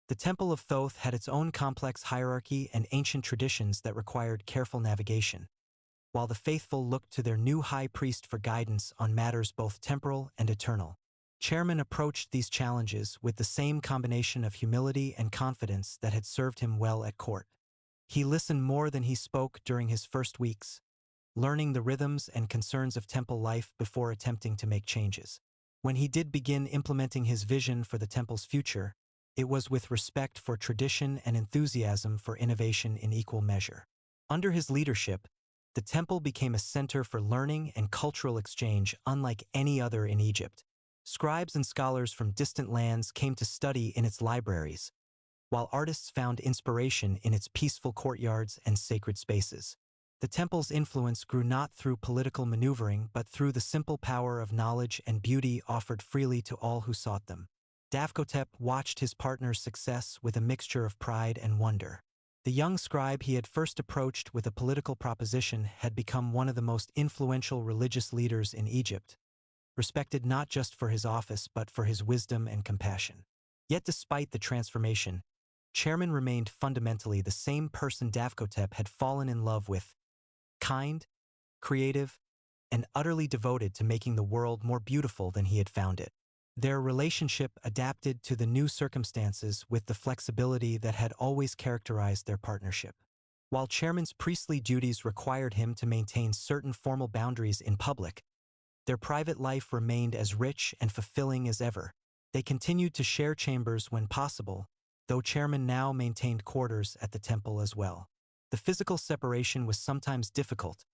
The Temple of Thoth had its own complex hierarchy and ancient traditions that required careful navigation, while the faithful looked to their new high priest for guidance on matters both temporal and eternal. Chairman approached these challenges with the same combination of humility and confidence that had served him well at court. He listened more than he spoke during his first weeks, learning the rhythms and concerns of temple life before attempting to make changes. When he did begin implementing his vision for the temple's future, it was with respect for tradition and enthusiasm for innovation in equal measure. Under his leadership, the temple became a center for learning and cultural exchange unlike any other in Egypt. Scribes and scholars from distant lands came to study in its libraries, while artists found inspiration in its peaceful courtyards and sacred spaces. The temple's influence grew not through political maneuvering but through the simple power of knowledge and beauty offered freely to all who sought them. Davkotep watched his partner's success with a mixture of pride and wonder. The young scribe he had first approached with a political proposition had become one of the most influential religious leaders in Egypt, respected not just for his office but for his wisdom and compassion. Yet despite the transformation, chairman remained fundamentally the same person Davkotep had fallen in love with: kind, creative, and utterly devoted to making the world more beautiful than he had found it. Their relationship adapted to the new circumstances with the flexibility that had always characterized their partnership. While chairman's priestly duties required him to maintain certain formal boundaries in public, their private life remained as rich and fulfilling as ever. They continued to share chambers when possible, though chairman now maintained quarters at the temple as well. The physical separation was sometimes difficult,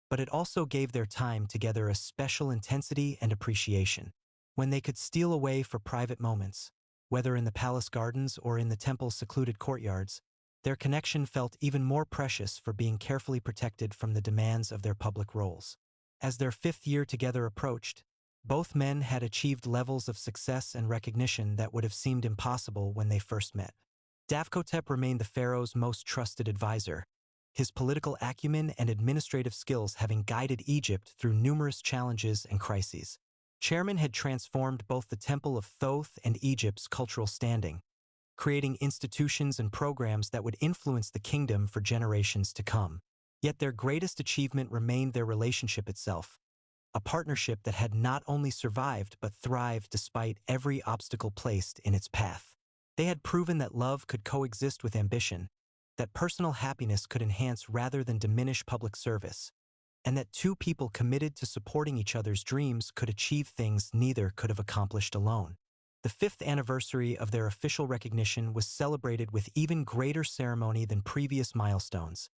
but it also gave their time together a special intensity and appreciation. When they could steal away for private moments, whether in the palace gardens or in the temple's secluded courtyards, their connection felt even more precious for being carefully protected from the demands of their public roles. As their 5th year together approached, both men had achieved levels of success and recognition that would have seemed impossible when they first met. Davkotep remained the pharaoh's most trusted advisor, his political acumen and administrative skills having guided Egypt through numerous challenges and crises. Chairman had transformed both the Temple of Thoth and Egypt's cultural standing, creating institutions and programs that would influence the kingdom for generations to come. Yet their greatest achievement remained their relationship itself, a partnership that had not only survived but thrived despite every obstacle placed in its path. They had proven that love could coexist with ambition, that personal happiness could enhance rather than diminish public service, and that two people committed to supporting each other's dreams could achieve things neither could have accomplished alone. The 5th anniversary of their official recognition was celebrated with even greater ceremony than previous milestones.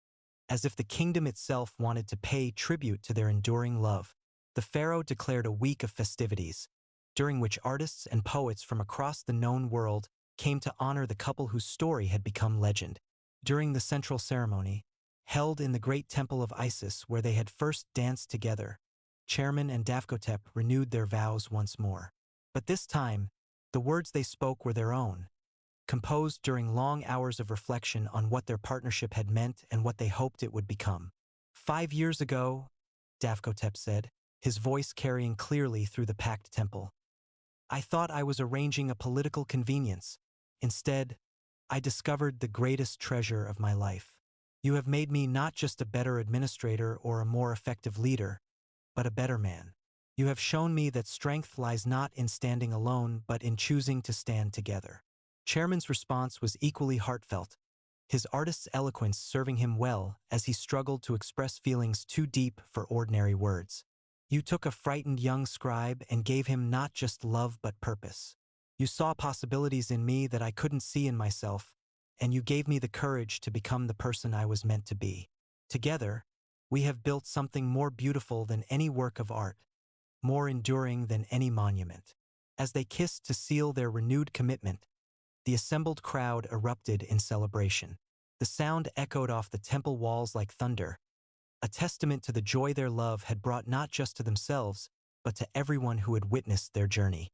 As if the kingdom itself wanted to pay tribute to their enduring love, the pharaoh declared a week of festivities, during which artists and poets from across the known world came to honor the couple whose story had become legend. During the central ceremony, held in the great temple of Isis where they had first danced together, Chairman and Davkotep renewed their vows once more. But this time, the words they spoke were their own, composed during long hours of reflection on what their partnership had meant and what they hoped it would become. 5 years ago, Davkotep said, his voice carrying clearly through the packed temple, I thought I was arranging a political convenience. Instead, I discovered the greatest treasure of my life. You have made me not just a better administrator or a more effective leader, but a better man. You have shown me that strength lies not in standing alone, but in choosing to stand together. Chairman's response was equally heartfelt, his artist's eloquence serving him well as he struggled to express feelings too deep for ordinary words. You took a frightened young scribe and gave him not just love but purpose. You saw possibilities in me that I couldn't see in myself, and you gave me the courage to become the person I was meant to be. Together, we have built something more beautiful than any work of art, more enduring than any monument. As they kissed to seal their renewed commitment, the assembled crowd erupted in celebration. The sound echoed off the temple walls like thunder, a testament to the joy their love had brought not just to themselves, but to everyone who had witnessed their journey.